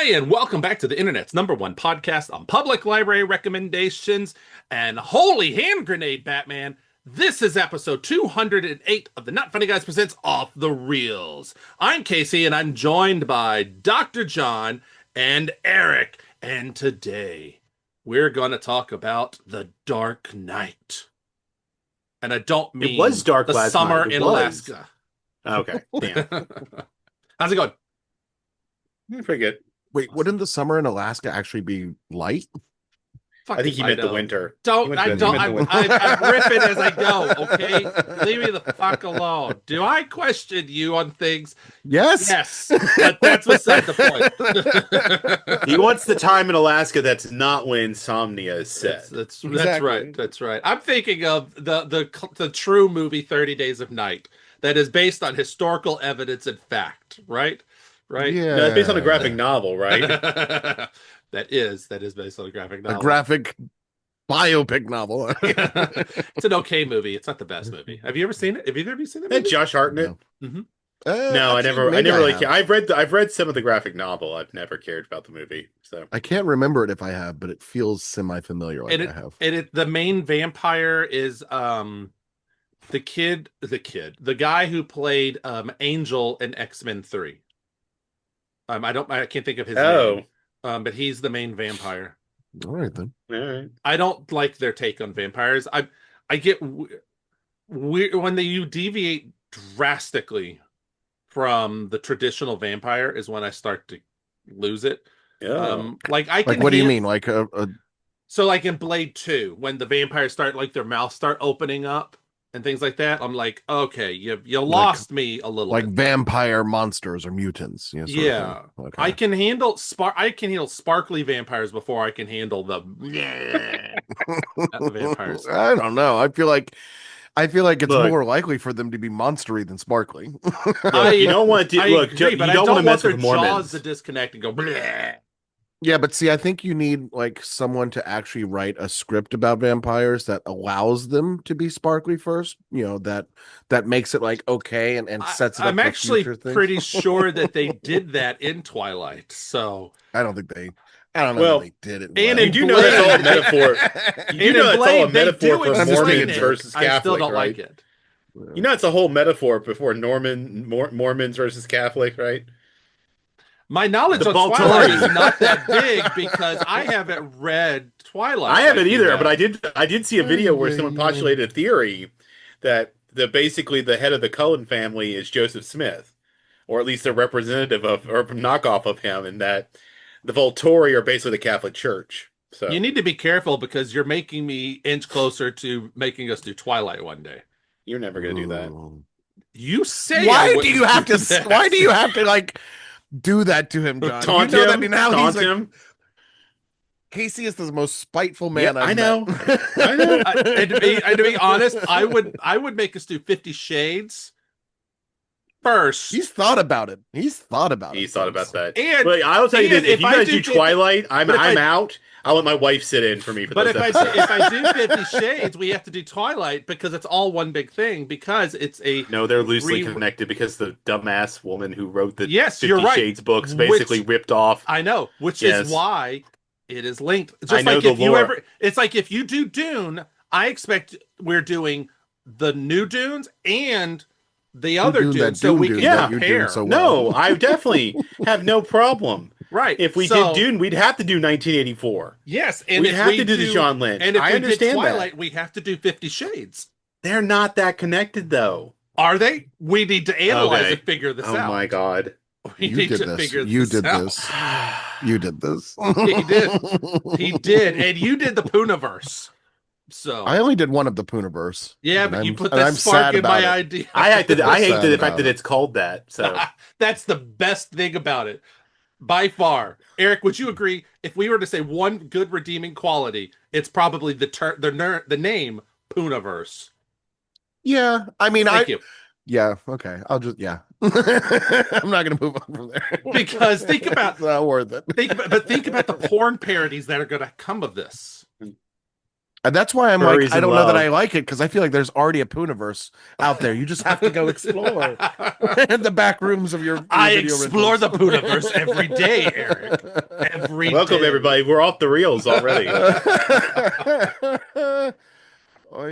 everybody, and welcome back to the internet's #1 podcast on public library recommendations. And holy hand grenade, Batman! This is episode 208 of the Not Funny Guys presents Off the Reels. I'm Casey, and I'm joined by Dr. John and Eric. And today, we're going to talk about The Dark Knight. And I don't mean it was dark the last summer night. in Alaska. Okay, damn. How's it going? Pretty good. Wait, wouldn't the summer in Alaska actually be light? I think he meant the winter. I rip it as I go, okay? Leave me the fuck alone. Do I question you on things? Yes. Yes, but that's beside the point. He wants the time in Alaska that's not when insomnia is set. That's Exactly. right. That's right. I'm thinking of the true movie 30 Days of Night that is based on historical evidence and fact, right? Right? Yeah. No, it's based on a graphic novel, right? That is based on a graphic novel. A graphic biopic novel. It's an okay movie. It's not the best movie. Have you ever seen it? Have either of you seen it? And Josh Hartnett. Mm-hmm. No, I never really cared. I've read some of the graphic novel. I've never cared about the movie. So I can't remember it if I have, but it feels semi-familiar like I have. The main vampire is the guy who played Angel in X-Men 3. I can't think of his name. But he's the main vampire. All right then. all right. I don't like their take on vampires. I get weird when you deviate drastically from the traditional vampire is when I start to lose it. Yeah. What do you mean? Like so like in Blade 2, when the vampires start their mouths start opening up and things like that, I'm like, okay, you lost me a little like bit. Vampire monsters or mutants. Yeah. Okay. I can handle sparkly vampires before I can handle the vampires. I don't know. I feel like it's more likely for them to be monstery than sparkly. You don't want to you don't want to mess with Mormons. Jaws to disconnect and go. Bleh. Yeah, but see, I think you need like someone to actually write a script about vampires that allows them to be sparkly first. That makes it like okay and sets it up. I'm actually pretty sure that they did that in Twilight. So I don't know if they did it. And you do know that's all a metaphor. You know that's all a metaphor for Mormons versus Catholic, I still don't right? like it. You know it's a whole metaphor before Mormons versus Catholic, right? My knowledge of Twilight is not that big because I haven't read Twilight. I haven't either, but I did see a video where someone postulated a theory that basically the head of the Cullen family is Joseph Smith, or at least a representative of or a knockoff of him, and that the Volturi are basically the Catholic Church. So you need to be careful because you're making me inch closer to making us do Twilight one day. You're never going to do that. You say why do you have to like do that to him, John? Taunt him. Casey is the most spiteful man I know. And to be honest, I would make us do 50 Shades first. He's thought about it. He's thought about that. And but I will tell you this: if you guys do Twilight, I'm out. I'll let my wife sit in for me. But if I do 50 Shades, we have to do Twilight because it's all one big thing. Because it's they're loosely connected because the dumbass woman who wrote the 50 Shades books basically ripped off. I know, which is why it is linked. Just I know like the if lore. it's like if you do Dune, I expect we're doing the new Dunes and the other Dunes, so we can compare. No, I definitely have no problem. Right. If we did Dune, we'd have to do 1984. Yes, and we'd have to do the John Lynch. And if I understand did Twilight, we have to do 50 Shades. They're not that connected, though. Are they? We need to analyze and figure this out. Oh my god! You did this. You did this. He did. He did, and you did the Poonaverse. So I only did one of the Poonaverse. Yeah, but you put that spark in my idea. I hate the fact that it's called that. So that's the best thing about it, by far. Eric, would you agree? If we were to say one good redeeming quality, it's probably the name Poonaverse. Yeah, I mean, Thank you. Yeah, okay. I'll just I'm not gonna move on from there because think about it's not worth it. Think about the porn parodies that are gonna come of this. And that's why I'm like, Furries I in don't know that love. I like it because I feel like there's already a Pooniverse out there. You just have to go explore in the back rooms of your I video explore rentals. the Pooniverse every day, Eric. Every Welcome day. everybody. We're off the reels already.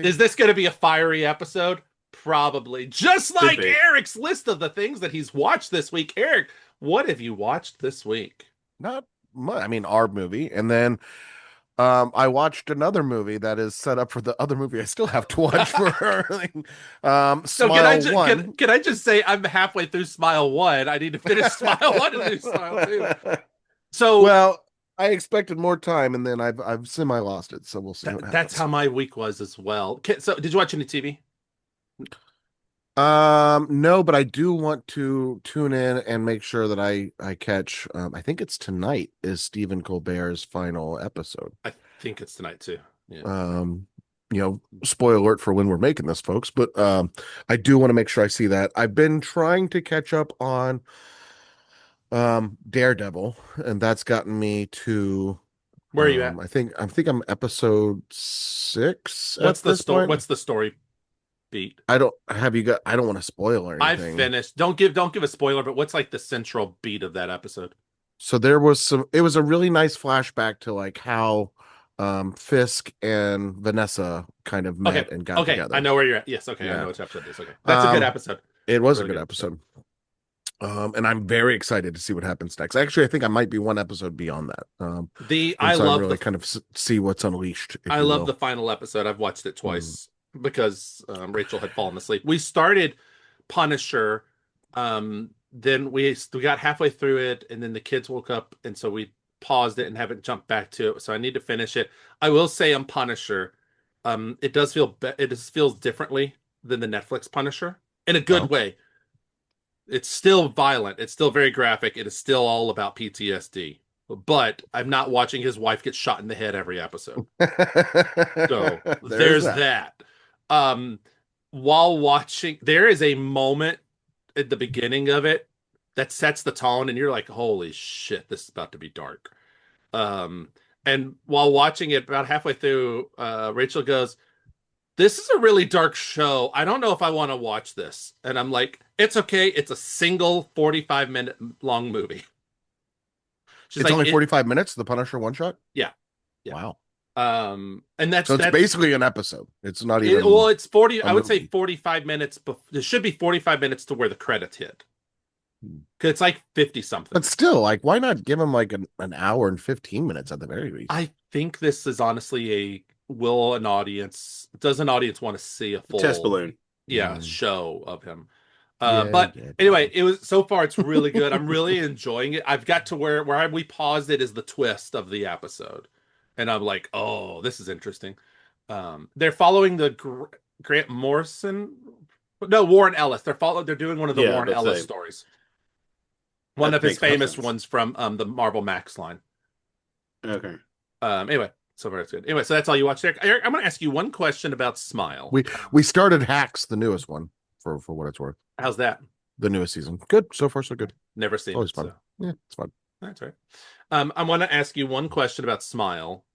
Is this going to be a fiery episode? Probably. Just Should like be. Eric's list of the things that he's watched this week. Eric, what have you watched this week? Not much. I mean, our movie, and then I watched another movie that is set up for the other movie I still have to watch for her. So Smile One. can I just say I'm halfway through Smile 1. I need to finish Smile 1 and do Smile 2. So Well, I expected more time, and then I've semi lost it. So we'll see what happens. that's how my week was as well. So did you watch any TV? No, but I do want to tune in and make sure that I catch. I think it's tonight is Stephen Colbert's final episode. I think it's tonight too. Yeah. Spoiler alert for when we're making this, folks. But I do want to make sure I see that. I've been trying to catch up on Daredevil, and that's gotten me to. Where are you at? I think I'm episode 6. What's the story? Point. What's the story beat? I don't want to spoil or anything. I've finished. Don't give a spoiler, but what's like the central beat of that episode? So it was a really nice flashback to like how Fisk and Vanessa kind of met and got together. I know where you're at. Yes, okay, Yeah. I know which episode it is. Okay. That's a good episode. It was Really a good episode. And I'm very excited to see what happens next. Actually, I think I might be one episode beyond that. I love really kind of see what's unleashed. I love the final episode. I've watched it twice because Rachel had fallen asleep. We started Punisher, then we got halfway through it, and then the kids woke up, and so we paused it and haven't jumped back to it. So I need to finish it. I will say on Punisher, it does it just feels differently than the Netflix Punisher in a good way. It's still violent. It's still very graphic. It is still all about PTSD. But I'm not watching his wife get shot in the head every episode. So there's that. While watching, there is a moment at the beginning of it that sets the tone, and you're like, holy shit, this is about to be dark. And while watching it, about halfway through, Rachel goes, this is a really dark show. I don't know if I want to watch this. And I'm like, it's okay. It's a single 45-minute long movie. It's only 45 minutes, the Punisher one shot? Yeah. Wow. And that's basically an episode. It's not even it's 40. I would say 45 minutes. There should be 45 minutes to where the credits hit. Because it's like 50 something. But still, like, why not give him like an hour and 15 minutes at the very least? I think this is honestly does an audience want to see a full test balloon? Show of him. Anyway, it was so far it's really good. I'm really enjoying it. I've got to where we paused it is the twist of the episode, and I'm like, oh, this is interesting. They're following the Grant Morrison, no, Warren Ellis. They're doing one of the Warren Ellis stories. One of his famous ones from the Marvel Max line. Okay. Anyway, so far it's good. Anyway, so that's all you watched, Eric. Eric, I'm going to ask you one question about Smile. We started Hacks, the newest one, for what it's worth. How's that? The newest season. Good. So far, so good. Never seen Always it. Fun. So. Yeah, it's fun. That's right. I want to ask you one question about Smile,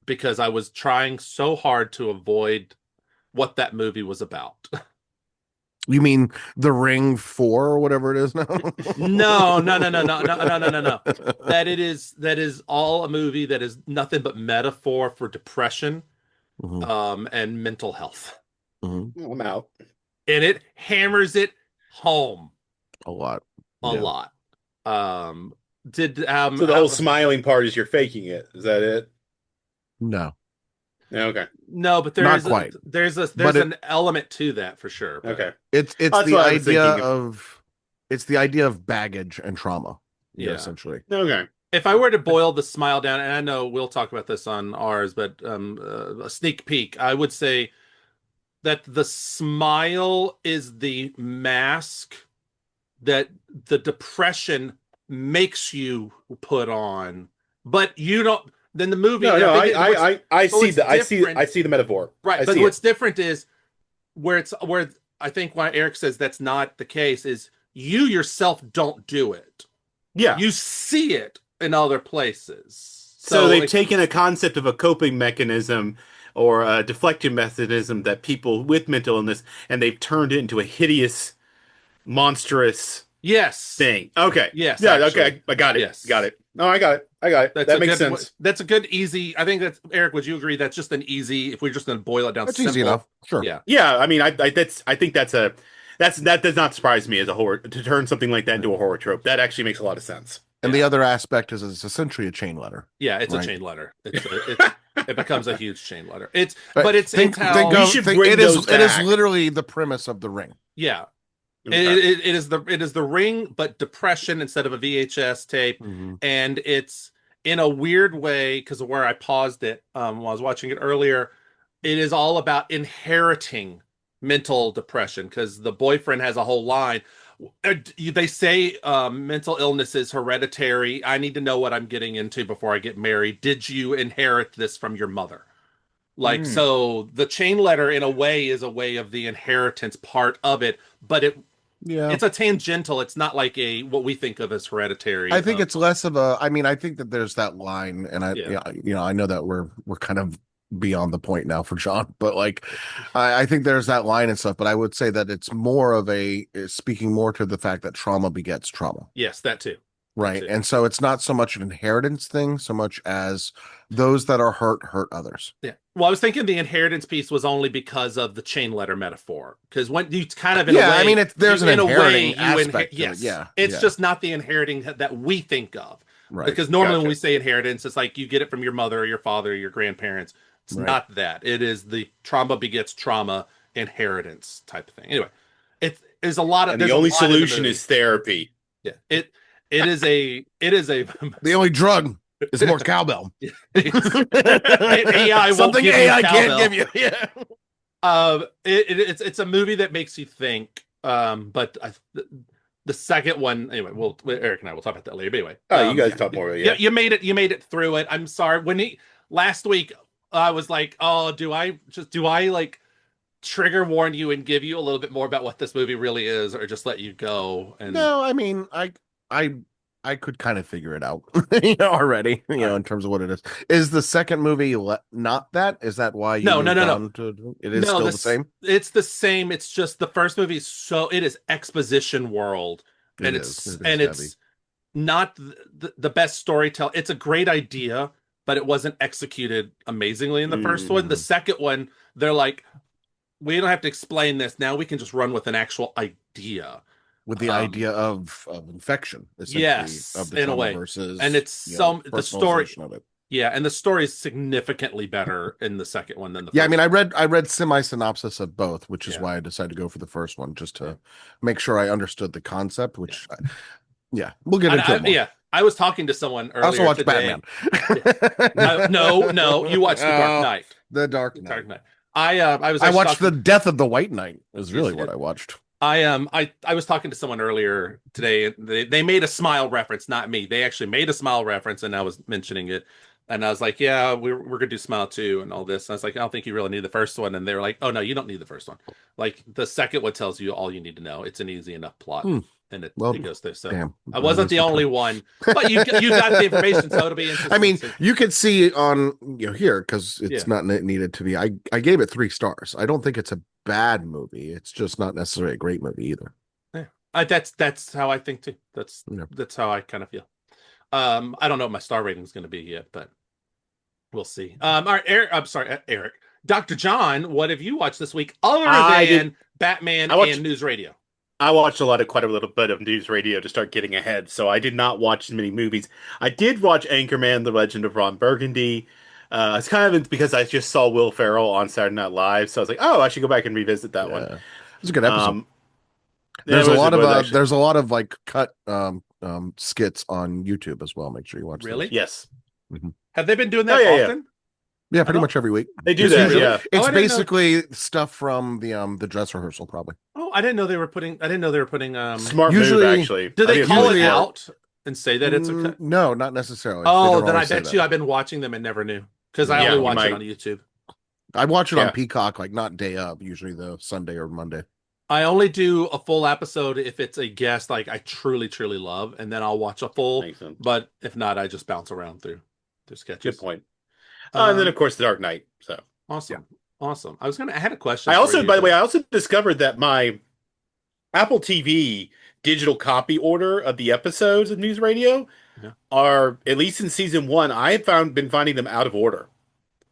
because I was trying so hard to avoid what that movie was about. You mean The Ring 4 or whatever it is now? No. That is all a movie that is nothing but metaphor for depression, and mental health. I'm out. And it hammers it home a lot. So the whole smiling part is you're faking it. Is that it? No. Okay. No, but there's an element to that for sure. But. Okay. It's the idea of baggage and trauma. Yeah, essentially. Okay. If I were to boil the Smile down, and I know we'll talk about this on ours, but a sneak peek, I would say that the smile is the mask that the depression makes you put on, but you don't. Then the movie. I see the metaphor. Right, but what's different is where I think why Eric says that's not the case is you yourself don't do it. Yeah, you see it in other places. So they've taken a concept of a coping mechanism or a deflective mechanism that people with mental illness, and they've turned it into a hideous, monstrous yes, thing. Okay. yes, Yeah, actually, okay. I got it. yes. Got it. No, I got it. I got it. That makes sense. That's a good, easy. I think that's Eric. Would you agree? That's just an easy. If we're just going to boil it down, That's simple, easy enough. Sure. Yeah. Yeah, I mean, I think that does not surprise me as a horror to turn something like that into a horror trope. That actually makes a lot of sense. And the other aspect is it's essentially a chain letter. Yeah, it's right? a chain letter. It becomes a huge chain letter. It's how it is literally the premise of The Ring. Yeah. It is the Ring, but depression instead of a VHS tape, and it's in a weird way because of where I paused it while I was watching it earlier. It is all about inheriting mental depression because the boyfriend has a whole line. They say mental illness is hereditary. I need to know what I'm getting into before I get married. Did you inherit this from your mother? Like, so the chain letter in a way is a way of the inheritance part of it, but it's a tangential. It's not like what we think of as hereditary. I think it's less of a. I mean, I think that there's that line, and I know that we're kind of beyond the point now for John, but like, I think there's that line and stuff. But I would say that it's more of speaking more to the fact that trauma begets trauma. Yes, that too. Right, That too. and so it's not so much an inheritance thing, so much as those that are hurt others. Yeah. Well, I was thinking the inheritance piece was only because of the chain letter metaphor. Because when you kind of I mean, there's an inheriting aspect. Yes, it's just not the inheriting that we think of. Right. Because normally when we say inheritance, it's like you get it from your mother or your father or your grandparents. It's not that. It is the trauma begets trauma inheritance type of thing. Anyway, there's a lot of. And the only solution is therapy. Yeah. It is a. The only drug is more cowbell. AI something AI can't give you. Yeah. It's a movie that makes you think. But the second one, anyway, Eric and I will talk about that later. But anyway, you guys talk more. Yeah, you made it through it. I'm sorry. Last week I was like, oh, do I like trigger warn you and give you a little bit more about what this movie really is, or just let you go? And no, I mean, I could kind of figure it out already, in terms of what it is. Is the second movie not that? Is that why you No. It is still the same? It's the same. It's just the first movie it is exposition world. And it's not the best storytelling. It's a great idea, but it wasn't executed amazingly in the first one. The second one, they're like, we don't have to explain this. Now we can just run with an actual idea. With the idea of infection, yes, of the in a way, versus, and it's the story of it. Yeah, and the story is significantly better in the second one than the first. I mean, I read semi-synopsis of both, which is why I decided to go for the first one, just to make sure I understood the concept. Which, we'll get into it more. Yeah, I was talking to someone earlier. I also watched today. Batman. No, you watched The Dark Knight. The Dark Knight. I watched The Death of the White Knight. Is really what I watched. I was talking to someone earlier today, and they made a smile reference, not me. They actually made a smile reference, and I was mentioning it, and I was like, "Yeah, we're gonna do Smile 2 and all this." And I was like, "I don't think you really need the first one," and they were like, "Oh no, you don't need the first one. Like the second one tells you all you need to know. It's an easy enough plot." And it goes through. So damn, I wasn't the only one, but you got the information, so it'll be interesting. I mean, you can see it on here because it's not needed to be. I gave it 3 stars. I don't think it's a bad movie. It's just not necessarily a great movie either. Yeah, that's how I think too. That's how I kind of feel. I don't know what my star rating is going to be yet, but we'll see. All right, Eric. I'm sorry, Eric. Dr. John, what have you watched this week other than Batman and News Radio? I watched quite a little bit of news radio to start getting ahead, so I did not watch as many movies. I did watch Anchorman: The Legend of Ron Burgundy. It's kind of because I just saw Will Ferrell on Saturday Night Live, so I was like, "Oh, I should go back and revisit that one." It was a good episode. There's a lot of like cut skits on YouTube as well. Make sure you watch. Really? Those. Yes. Mm-hmm. Have they been doing that often? Yeah, pretty much every week. They do that. Yeah, it's basically stuff from the dress rehearsal, probably. Oh, I didn't know they were putting. Smart move, actually. Do they call it out and say that it's a cut? No, not necessarily. Oh, then I bet you I've been watching them and never knew because I only watch it on YouTube. I watch it on Peacock, like not day up, usually the Sunday or Monday. I only do a full episode if it's a guest like I truly, truly love, and then I'll watch a full. But if not, I just bounce around through Director's sketches. Good point. And then, of course, The Dark Knight. So awesome. Awesome. I had a question. I for also, you, by the but- way, I also discovered that my Apple TV digital copy order of the episodes of News Radio Yeah. are, at least in season 1, I have been finding them out of order.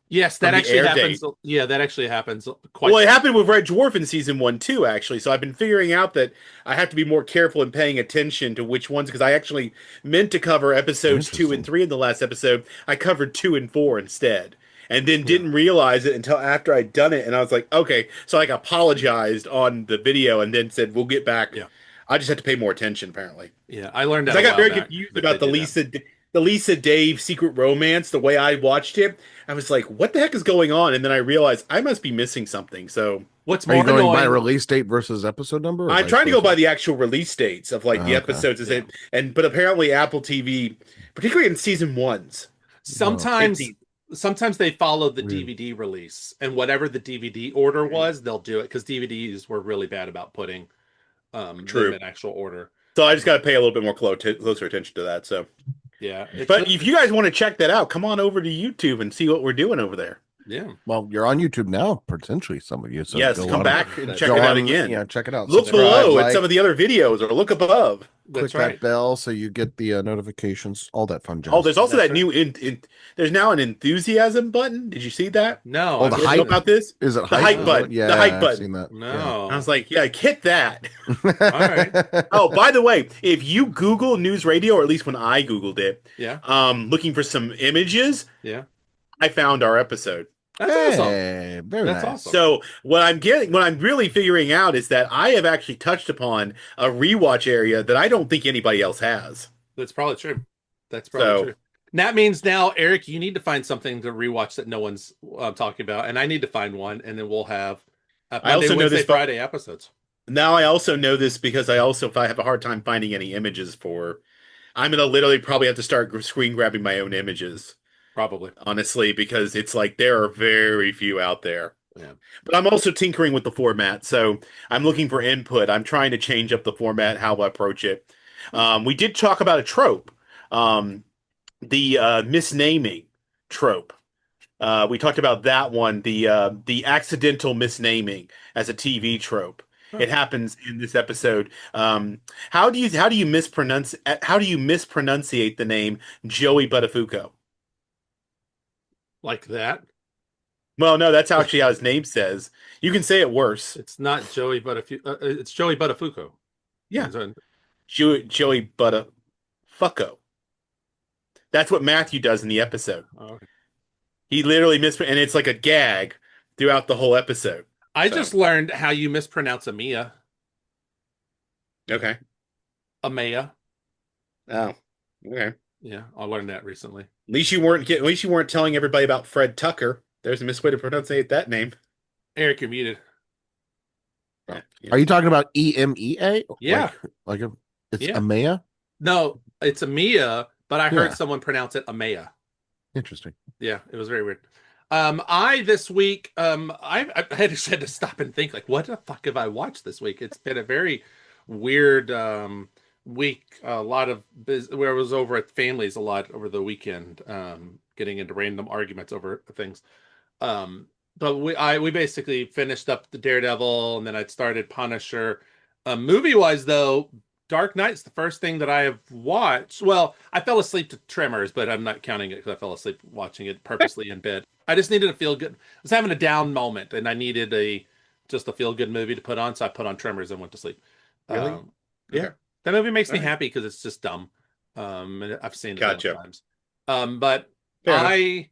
Yes, from that the actually air happens. date. Yeah, that actually happens quite. Well, it happened with Red Dwarf in season 1 too, actually. So I've been figuring out that I have to be more careful in paying attention to which ones, because I actually meant to cover episodes 2 and 3 in the last episode. I covered 2 and 4 instead, and then didn't realize it until after I'd done it. And I was like, okay, so I apologized on the video and then said we'll get back. Yeah. I just had to pay more attention, apparently. Yeah, I learned that. I got very back, confused that about they the did that. Lisa Dave secret romance. The way I watched it, I was like, "What the heck is going on?" And then I realized I must be missing something. So, What's Are you more going by annoying? release date versus episode number? or I'm vice trying to go versa? by the actual release dates of like the Okay. episodes, Yeah. but apparently Apple TV, particularly in season 1s, Sometimes they follow the Weird. DVD release, and whatever the DVD order was, they'll do it because DVDs were really bad about putting them in actual order. So I just got to pay a little bit more closer attention to that. So, Yeah, but if you guys want to check that out, come on over to YouTube and see what we're doing over there. yeah, Well, you're on YouTube now, potentially, some of you. So Yes, go come on- back and check go it out on, again. Yeah, check it out. Look Subscribe, below at like, some of the other videos, or look above. click that's that right. bell so you get the notifications, all that fun jazz. Oh, there's also That's that new there's now an enthusiasm button. Did you see that? No, Oh, the You know hype about this? Is it The hype hype? button. Yeah, The hype I've button. seen that. No, I was like, yeah, hit that. Yeah. right. Oh, by the way, if you Google News Radio, or at least when I Googled it, Yeah, looking for some images, yeah, I found our episode. that's awesome. Hey, very That's nice. awesome. So what I'm really figuring out is that I have actually touched upon a rewatch area that I don't think anybody else has. That's probably true. That's probably true. And that means now, Eric, you need to find something to rewatch that no one's talking about, and I need to find one, and then we'll have I also Monday, know Wednesday, this Friday episodes. Now I also know this because if I have a hard time finding any images I'm gonna literally probably have to start screen grabbing my own images. Probably. Honestly, because it's like there are very few out there. Yeah. But I'm also tinkering with the format, so I'm looking for input. I'm trying to change up the format, how I approach it. We did talk about a trope, the misnaming trope. We talked about that one, the accidental misnaming as a TV trope. It happens in this episode. How do you mispronunciate the name Joey Buttafuoco? Like that. Well, no, that's actually how his name says. You can say it worse. It's not Joey Buttafuoco. It's Joey Buttafuoco. Yeah, Joey Buttafuoco. That's what Matthew does in the episode. Oh, okay. He literally and it's like a gag throughout the whole episode. I just learned how you mispronounce Amia. Okay. Amaya. Oh, okay. Yeah, I learned that recently. At least you weren't telling everybody about Fred Tucker. There's a misway to pronunciate that name. Eric, you're muted. Yeah. Are you talking about EMEA? Yeah. It's Yeah. Amaya? No, it's Amia, but I heard Yeah. someone pronounce it Amaya. Interesting. Yeah, it was very weird. I this week, I had to stop and think, like, what the fuck have I watched this week? It's been a very weird week. A lot of where I was over at families a lot over the weekend, getting into random arguments over things. But we basically finished up the Daredevil, and then I'd started Punisher. Movie wise, though, Dark Knight's the first thing that I have watched. Well, I fell asleep to Tremors, but I'm not counting it because I fell asleep watching it purposely in bed. I just needed to feel good. I was having a down moment, and I needed just a feel good movie to put on, so I put on Tremors and went to sleep. Really? Yeah, Okay. that movie makes me All right. happy because it's just dumb. And I've seen it Gotcha. times. But Fair enough.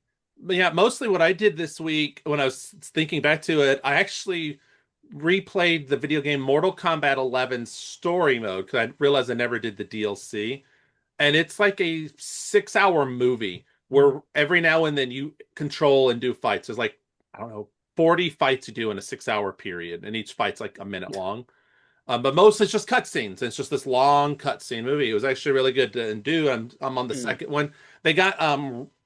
yeah, mostly what I did this week when I was thinking back to it, I actually replayed the video game Mortal Kombat 11 story mode because I realized I never did the DLC. And it's like a 6-hour movie where every now and then you control and do fights. There's like, I don't know, 40 fights you do in a 6-hour period, and each fight's like a minute long. But mostly it's just cutscenes. It's just this long cutscene movie. It was actually really good to do. I'm on the second one. They got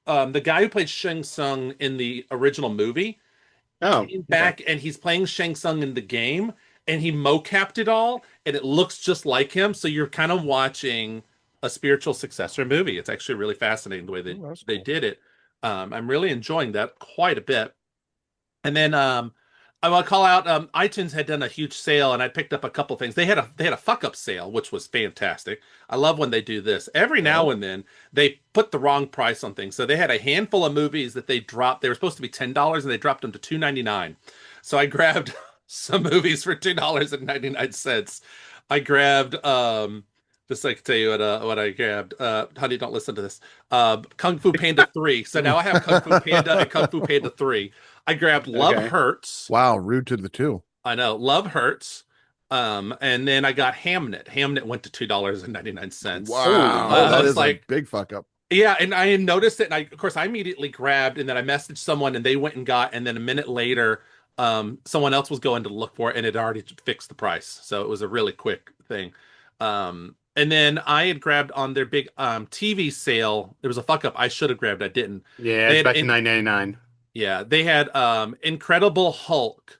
the guy who played Shang Tsung in the original movie came back, and he's playing Shang Tsung in the game, and he mocapped it all, and it looks just like him. So you're kind of watching a spiritual successor movie. It's actually really fascinating the way they did it. I'm really enjoying that quite a bit. And then I want to call out iTunes had done a huge sale, and I picked up a couple things. They had a fuck up sale, which was fantastic. I love when they do this. Every now and then they put the wrong price on things. So they had a handful of movies that they dropped. They were supposed to be $10 and they dropped them to $2.99. So I grabbed some movies for $2.99. I grabbed just like tell you what I grabbed. Honey, don't listen to this. Kung Fu Panda 3. So now I have Kung Fu Panda and Kung Fu Panda 3. I grabbed Love Hurts. Wow, rude to the two. I know, Love Hurts. And then I got Hamnet. Hamnet went to $2.99. Wow, that is like a big fuck up. Yeah, and I noticed it, and of course I immediately grabbed, and then I messaged someone, and they went and got, and then a minute later, someone else was going to look for it, and it already fixed the price. So it was a really quick thing. And then I had grabbed on their big TV sale. There was a fuck up. I should have grabbed. I didn't. Yeah, it's back to $9.99. Yeah, they had Incredible Hulk.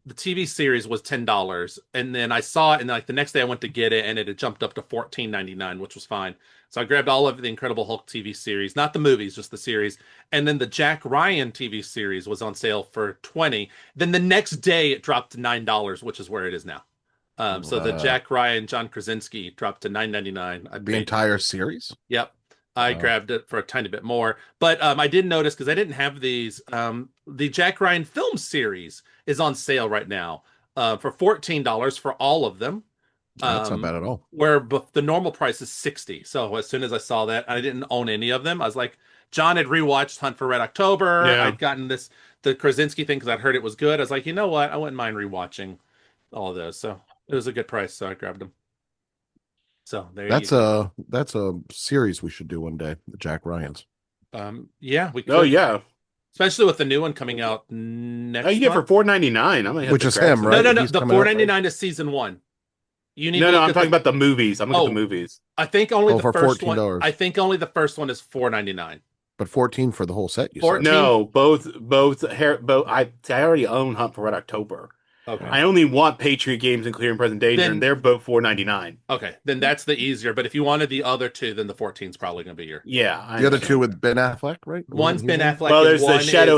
The TV series was $10, and then I saw it, and like the next day I went to get it, and it had jumped up to $14.99, which was fine. So I grabbed all of the Incredible Hulk TV series, not the movies, just the series. And then the Jack Ryan TV series was on sale for $20. Then the next day it dropped to $9, which is where it is now. So the Jack Ryan, John Krasinski dropped to $9.99. The entire series? Yep. I grabbed it for a tiny bit more, but I did notice because I didn't have these. The Jack Ryan film series is on sale right now for $14 for all of them. That's not bad at all. Where the normal price is $60. So as soon as I saw that, I didn't own any of them. I was like, John had rewatched Hunt for Red October. Yeah. I'd gotten the Krasinski thing because I'd heard it was good. I was like, you know what? I wouldn't mind rewatching all of those. So it was a good price, so I grabbed them. So that's a series we should do one day, the Jack Ryans. Yeah, we could. Oh yeah, especially with the new one coming out next. Oh, you get for $4.99. Which is him, right? No. The $4.99 is season 1. You need. No. I'm talking about the movies. I'm looking at the movies. I think only the first $14. one. I think only the first one is $4.99. But 14 for the whole set. You 14? said. No, both. I already own Hunt for Red October. Okay. I only want Patriot Games and Clear and Present Danger, and they're both $4.99. Okay, then that's the easier. But if you wanted the other two, then the 14 is probably going to be your. Yeah, the other two with Ben Affleck, right? One's Ben Affleck. Well, there's the Shadow.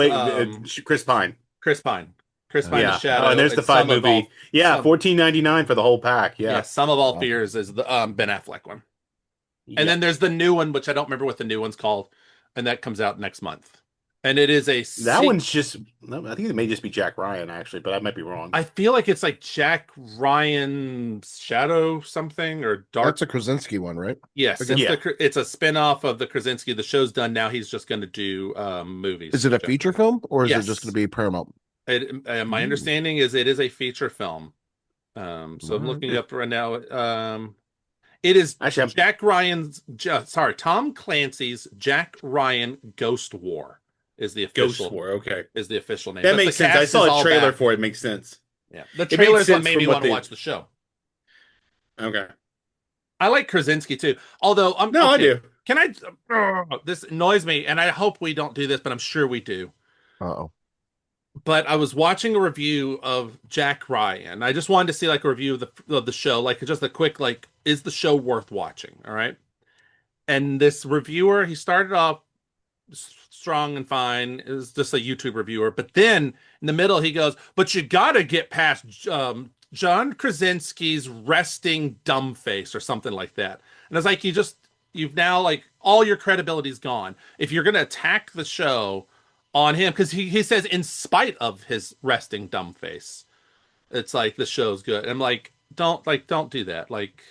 Chris Pine. Chris Pine, yeah. the Shadow. And there's the 5 movie. $14.99 for the whole pack. Yeah. Some of All Fears is the Ben Affleck one, and then there's the new one, which I don't remember what the new one's called, and that comes out next month. And it is that one's just. I think it may just be Jack Ryan actually, but I might be wrong. I feel like it's like Jack Ryan's Shadow something or Dark. That's a Krasinski one, right? Yes, it's a spinoff of the Krasinski. The show's done now. He's just going to do movies. Is it a feature film or is it just going to be Paramount? My understanding is it is a feature film. So I'm looking up right now. It is actually Jack Ryan's. Tom Clancy's Jack Ryan Ghost War. Is the official Ghost War? Okay, is the official name. That makes sense. I saw a trailer for it. Makes sense. Yeah, the trailer's what made me want to watch the show. Okay, I like Krasinski too. Although I do. Can I? This annoys me, and I hope we don't do this, but I'm sure we do. Uh-oh. But I was watching a review of Jack Ryan. I just wanted to see like a review of the show, like just a quick like, is the show worth watching? All right. And this reviewer, he started off strong and fine. It was just a YouTube reviewer, but then in the middle he goes, "But you got to get past John Krasinski's resting dumb face," or something like that. And I was like, you've now like all your credibility's gone if you're gonna attack the show on him, because he says in spite of his resting dumb face, it's like the show's good. And I'm like, don't do that. Like,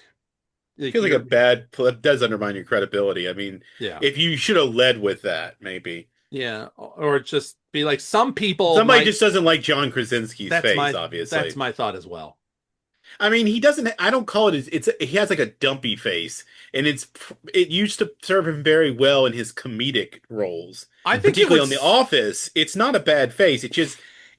I feel like it does undermine your credibility. I mean, if you should have led with that, maybe. Yeah, or just be like, somebody just doesn't like John Krasinski's face, obviously. That's my thought as well. I mean, he doesn't. I don't call it. He has like a dumpy face, and it used to serve him very well in his comedic roles. I think particularly on The Office, it's not a bad face.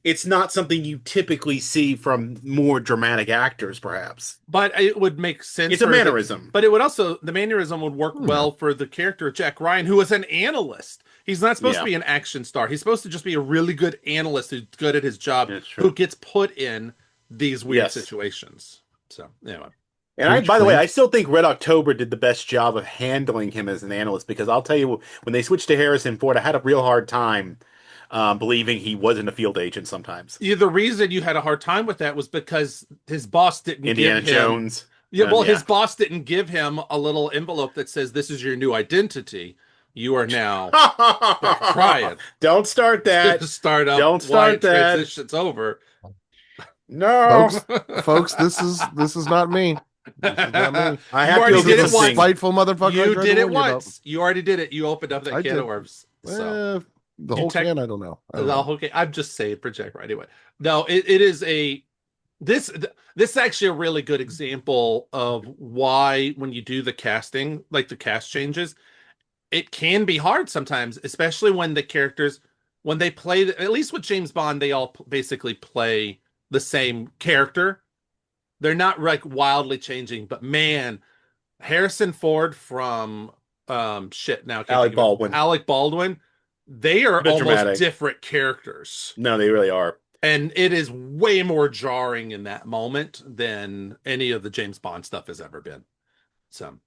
It's not something you typically see from more dramatic actors, perhaps. But it would make sense. It's a mannerism. But it would also, the mannerism would work well for the character of Jack Ryan, who is an analyst. He's not supposed to be an action star. He's supposed to just be a really good analyst who's good at his job, who gets put in these weird situations. So, anyway. And by the way, I still think Red October did the best job of handling him as an analyst because I'll tell you, when they switched to Harrison Ford, I had a real hard time believing he wasn't a field agent sometimes. Yeah, the reason you had a hard time with that was because his boss didn't Indiana give him. Jones. Yeah, well, his boss didn't give him a little envelope that says, "This is your new identity. You are now crying." Don't start that. Start up. Don't start that. Transition's over. No, folks, this is not me. This is not me. I have to did it once. Spiteful motherfucker. You did it once. You already did it. You opened up that can of worms. So the whole can, I don't know. Okay, I'm just saying project right anyway. No, it is this is actually a really good example of why when you do the casting, like the cast changes, it can be hard sometimes, especially when the characters, when they play, at least with James Bond, they all basically play the same character. They're not like wildly changing, but man, Harrison Ford from Alec Baldwin, they are almost dramatic. Different characters. No, they really are. And it is way more jarring in that moment than any of the James Bond stuff has ever been. So,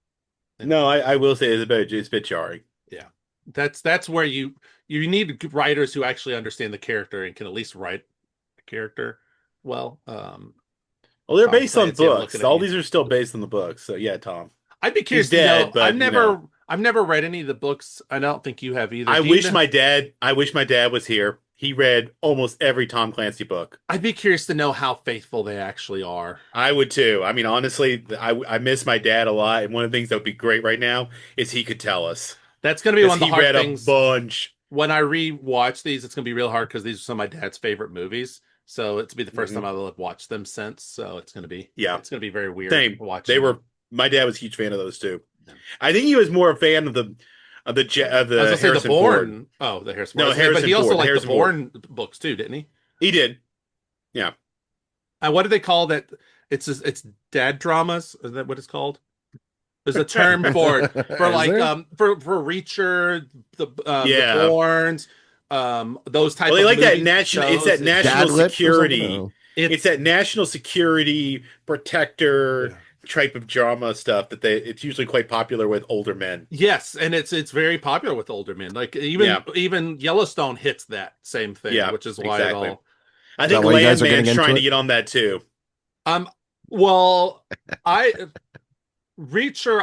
no, I will say it's a bit jarring. Yeah, that's where you need writers who actually understand the character and can at least write a character well. Well, they're based on books. All these are still based on the books. So yeah, Tom. I'd be curious. He's dead, but I've never read any of the books. I don't think you have either. I wish my dad was here. He read almost every Tom Clancy book. I'd be curious to know how faithful they actually are. I would too. I mean, honestly, I miss my dad a lot. And one of the things that would be great right now is he could tell us. That's going to be one of the hard things. He read a bunch. When I rewatch these, it's going to be real hard because these are some of my dad's favorite movies. So it's be the first time I've watched them since. So it's going to be it's going to be very weird. Same. My dad was a huge fan of those too. Yeah. I think he was more a fan of the Harrison Ford. Oh, the Harrison Ford. No, Harrison Ford. But he also liked the Bourne books too, didn't he? He did. Yeah. What do they call that? It's dad dramas. Is that what it's called? There's a term for it for like for Reacher, the Bournes, those types. Well, they of like that national. It's that national security. It's that national security protector. Yeah. Type of drama stuff that it's usually quite popular with older men. Yes, and it's very popular with older men. Like even Yellowstone hits that same thing, which is why it all. I think Landman's trying to get on that too. Well, Reacher.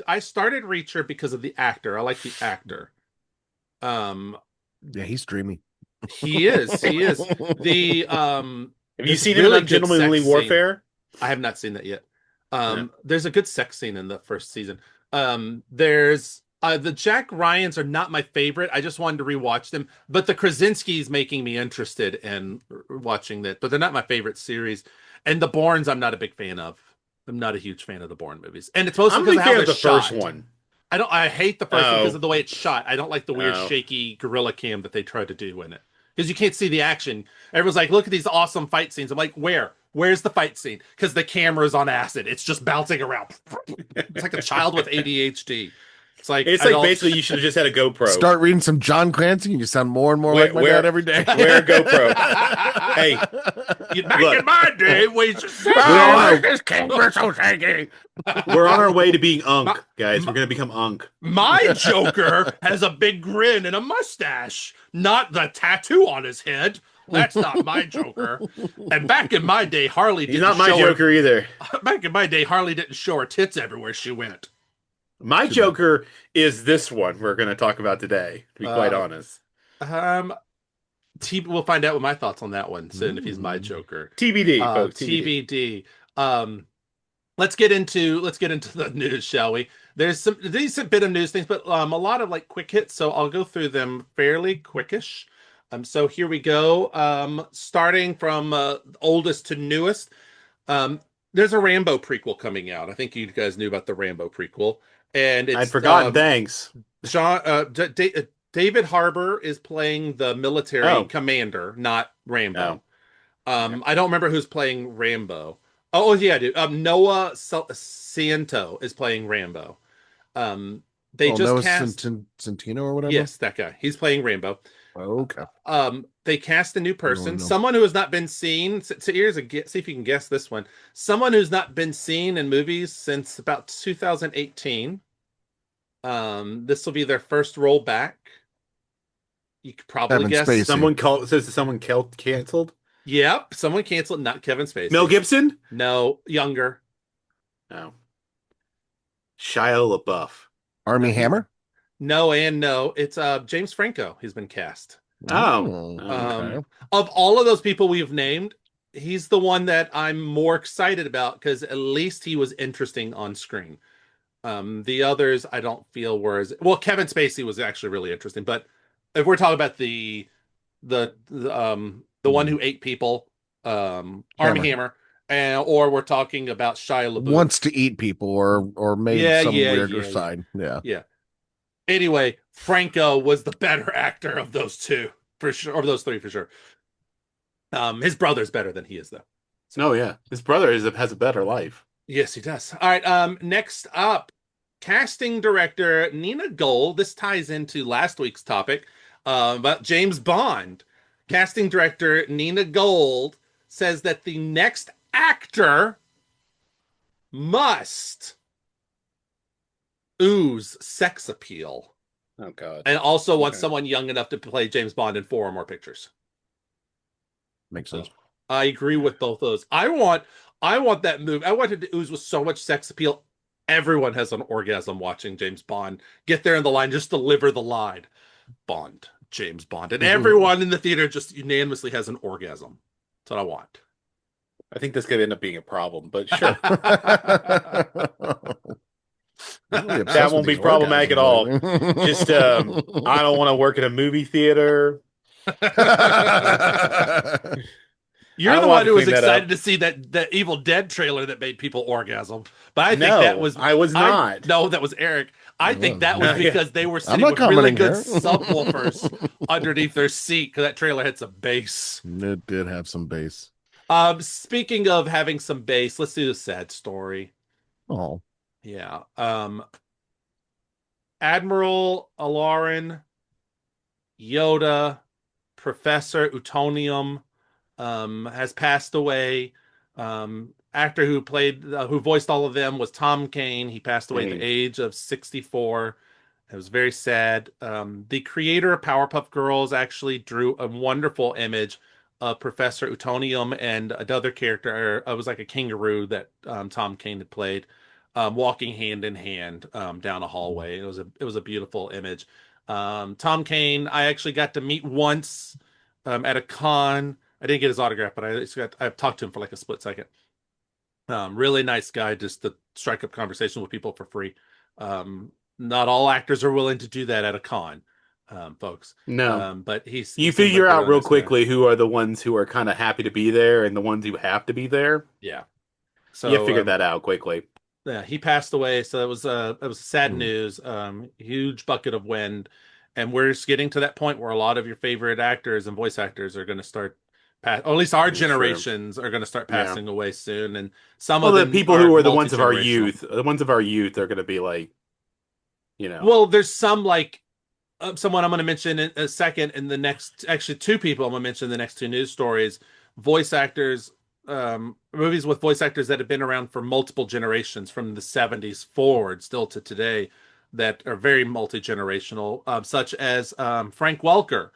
I started Reacher because of the actor. I like the actor. Yeah, he's dreamy. He is. The Have you seen him on Gentlemanly Warfare? I have not seen that yet. There's a good sex scene in the first season. There's the Jack Ryans are not my favorite. I just wanted to rewatch them, but the Krasinski's making me interested in watching that. But they're not my favorite series. And the Bournes, I'm not a big fan of. I'm not a huge fan of the Bourne movies, and it's mostly because of how it's shot. First one. I hate the first one because of the way it's shot. I don't like the weird shaky gorilla cam that they try to do in it because you can't see the action. Everyone's like, "Look at these awesome fight scenes." I'm like, "Where? Where's the fight scene?" Because the camera's on acid. It's just bouncing around. It's like a child with ADHD. It's like basically you should have just had a GoPro. Start reading some John Clancy, and you sound more and more like my dad every day. Wear a GoPro. Hey, back in my day, this camera so shaky. We're on our way to being Unk, guys. We're gonna become Unk. My Joker has a big grin and a mustache, not the tattoo on his head. That's not my Joker. And back in my day, Harley didn't show He's not my Joker either. Back in my day, Harley didn't show her tits everywhere she went. My Joker is this one we're going to talk about today, to be quite honest. We'll find out what my thoughts on that one soon if he's my Joker. TBD, folks. TBD. Let's get into the news, shall we? There's a decent bit of news things, but a lot of like quick hits, so I'll go through them fairly quickish. So here we go. Starting from oldest to newest. There's a Rambo prequel coming out. I think you guys knew about the Rambo prequel. And it's, I'd forgotten. Thanks. David Harbour is playing the military commander, not Rambo. I don't remember who's playing Rambo. Oh yeah, dude. Noah Ciento is playing Rambo. They just Noah cast Centino or whatever. Yes, that guy. He's playing Rambo. Okay. they cast a new person, no. someone who has not been seen. So here's see if you can guess this one. Someone who's not been seen in movies since about 2018. This will be their first role back. You could probably Kevin guess. Spacey. Someone canceled. Yep, someone canceled. Not Kevin Spacey. Mel Gibson? No, younger. No. Shia LaBeouf. Army Hammer? No, and no. It's James Franco. He's been cast. Oh, okay. Of all of those people we've named, he's the one that I'm more excited about because at least he was interesting on screen. The others I don't feel were as well. Kevin Spacey was actually really interesting, but if we're talking about the one who ate people, Army Hammer, or we're talking about Shia LaBeouf, wants to eat people or made some weirder side. Yeah. Anyway, Franco was the better actor of those two for sure, or those three for sure. His brother's better than he is though. So, yeah, his brother has a better life. Yes, he does. All right. Next up, casting director Nina Gold. This ties into last week's topic about James Bond. Casting director Nina Gold says that the next actor must ooze sex appeal. Oh God! And also wants someone young enough to play James Bond in 4 or more pictures. Makes sense. I agree with both those. I want that movie. I want it to ooze with so much sex appeal. Everyone has an orgasm watching James Bond. Get there in the line, just deliver the line. Bond, James Bond. And everyone in the theater just unanimously has an orgasm. That's what I want. I think this could end up being a problem, but sure. That won't be problematic at all. Just, I don't want to work in a movie theater. You're the one who was excited to see that Evil Dead trailer that made people orgasm. But I think that was... I was not. No, that was Eric. I think that was because they were sitting with really good subwoofers underneath their seat because that trailer had some bass. It did have some bass. Speaking of having some bass, let's do the sad story. Oh. Yeah. Admiral Alarin, Yoda, Professor Utonium has passed away. Actor who voiced all of them was Tom Kane. He passed away at the age of 64. It was very sad. The creator of Powerpuff Girls actually drew a wonderful image of Professor Utonium and another character. It was like a kangaroo that Tom Kane had played, walking hand in hand down a hallway. It was a beautiful image. Tom Kane, I actually got to meet once at a con. I didn't get his autograph, but I've talked to him for like a split second. Really nice guy, just to strike up conversation with people for free. Not all actors are willing to do that at a con, folks. No, but you figure out real quickly who are the ones who are kind of happy to be there and the ones who have to be there. Yeah, so you figure that out quickly. Yeah, he passed away, so it was sad news. Huge bucket of wind, and we're just getting to that point where a lot of your favorite actors and voice actors are going to start. Or at least our generations are going to start passing away soon, and some of the people who are the ones of our youth, are going to be like, Well, there's some like someone I'm going to mention in a second, and the next, actually, 2 people I'm going to mention in the next 2 news stories. Voice actors, movies with voice actors that have been around for multiple generations, from the 70s forward, still to today, that are very multi-generational, such as Frank Welker.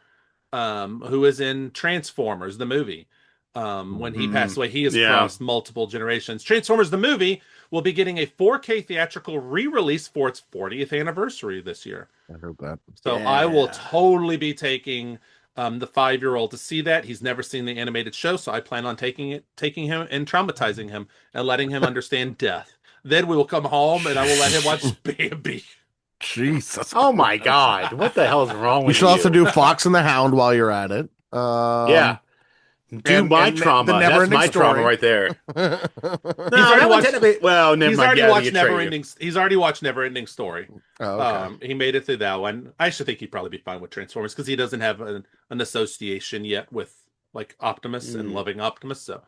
Who is in Transformers, the movie. When he passed away, he has crossed multiple generations. Transformers, the movie, will be getting a 4K theatrical re-release for its 40th anniversary this year. I heard that. So I will totally be taking the 5-year-old to see that. He's never seen the animated show, so I plan on taking him and traumatizing him and letting him understand death. Then we will come home and I will let him watch Bambi. Jesus. Oh my God. What the hell is wrong with you? You should also do Fox and the Hound while you're at it. Yeah. My trauma. That's my trauma right there. He's already watched Neverending Story. Oh, okay. He made it through that one. I should think he'd probably be fine with Transformers because he doesn't have an association yet with like Optimus and loving Optimus. So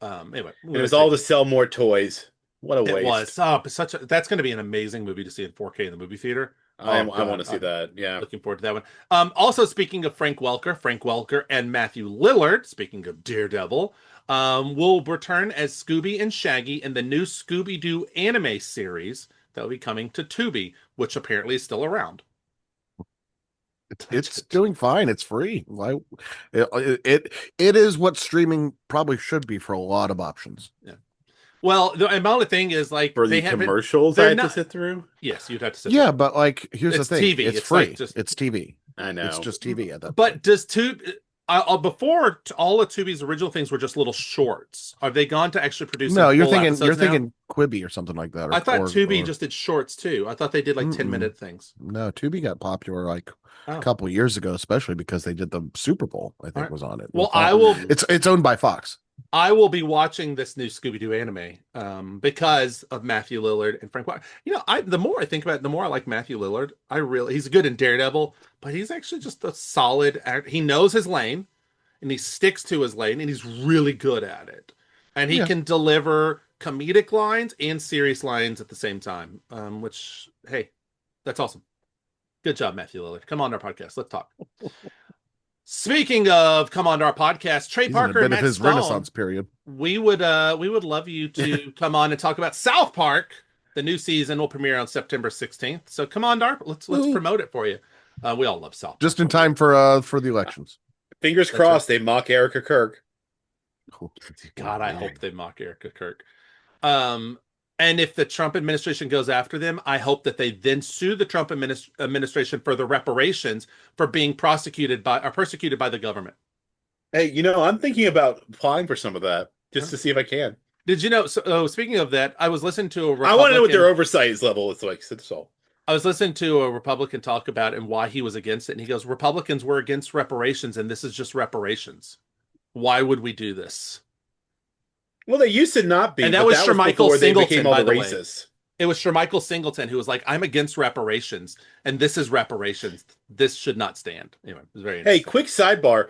anyway, it was all to sell more toys. What a waste. It was. That's going to be an amazing movie to see in 4K in the movie theater. I Oh want God, to see that. Yeah. looking forward to that one. Also, speaking of Frank Welker and Matthew Lillard, speaking of Daredevil, will return as Scooby and Shaggy in the new Scooby-Doo anime series that will be coming to Tubi, which apparently is still around. It's doing fine. It's free. Why? It is what streaming probably should be for a lot of options. Yeah. Well, the only thing is like For they the haven't. commercials I They're had to not. sit through. Yes, you'd have to sit Yeah, there. but like, here's the It's thing. TV. It's It's free. like just. It's TV. I know. It's just TV at that But point. does Tubi? Before all of Tubi's original things were just little shorts. Are they gone to actually producing No, full episodes you're now? thinking Quibi or something like that. I thought Tubi just did shorts too. I thought they did like 10-minute things. No, Tubi got popular like Oh. a couple years ago, especially because they did the Super Bowl. I think All right. was on it. Well, I will. It's owned by Fox. I will be watching this new Scooby-Doo anime because of Matthew Lillard and Frank Welker. You know, the more I think about it, the more I like Matthew Lillard. He's good in Daredevil, but he's actually just a solid actor. He knows his lane and he sticks to his lane and he's really good at it. And he can deliver comedic lines and serious lines at the same time, which, hey, that's awesome. Good job, Matthew Lillard. Come on to our podcast. Let's talk. Speaking of come on to our podcast, Trey Parker and Matt his Stone, Renaissance period. we would love you to come on and talk about South Park. The new season will premiere on September 16th. So come on, Darp. Let's promote it for you. We all love South Park. Just in time for the elections. Fingers crossed they mock Erica Kirk. God, I hope they mock Erica Kirk. And if the Trump administration goes after them, I hope that they then sue the Trump administration for the reparations for being persecuted by the government. Hey, I'm thinking about applying for some of that just to see if I can. Did you know? So, speaking of that, I was listening to a Republican. I want to know what their oversight level is like. That's all. I was listening to a Republican talk about it and why he was against it. And he goes, Republicans were against reparations, and this is just reparations. Why would we do this? Well, they used to not be. And that was Shermichael Singleton, by the way. It was Shermichael Singleton who was like, I'm against reparations, and this is reparations. This should not stand. Anyway, it was very interesting. Hey, quick sidebar.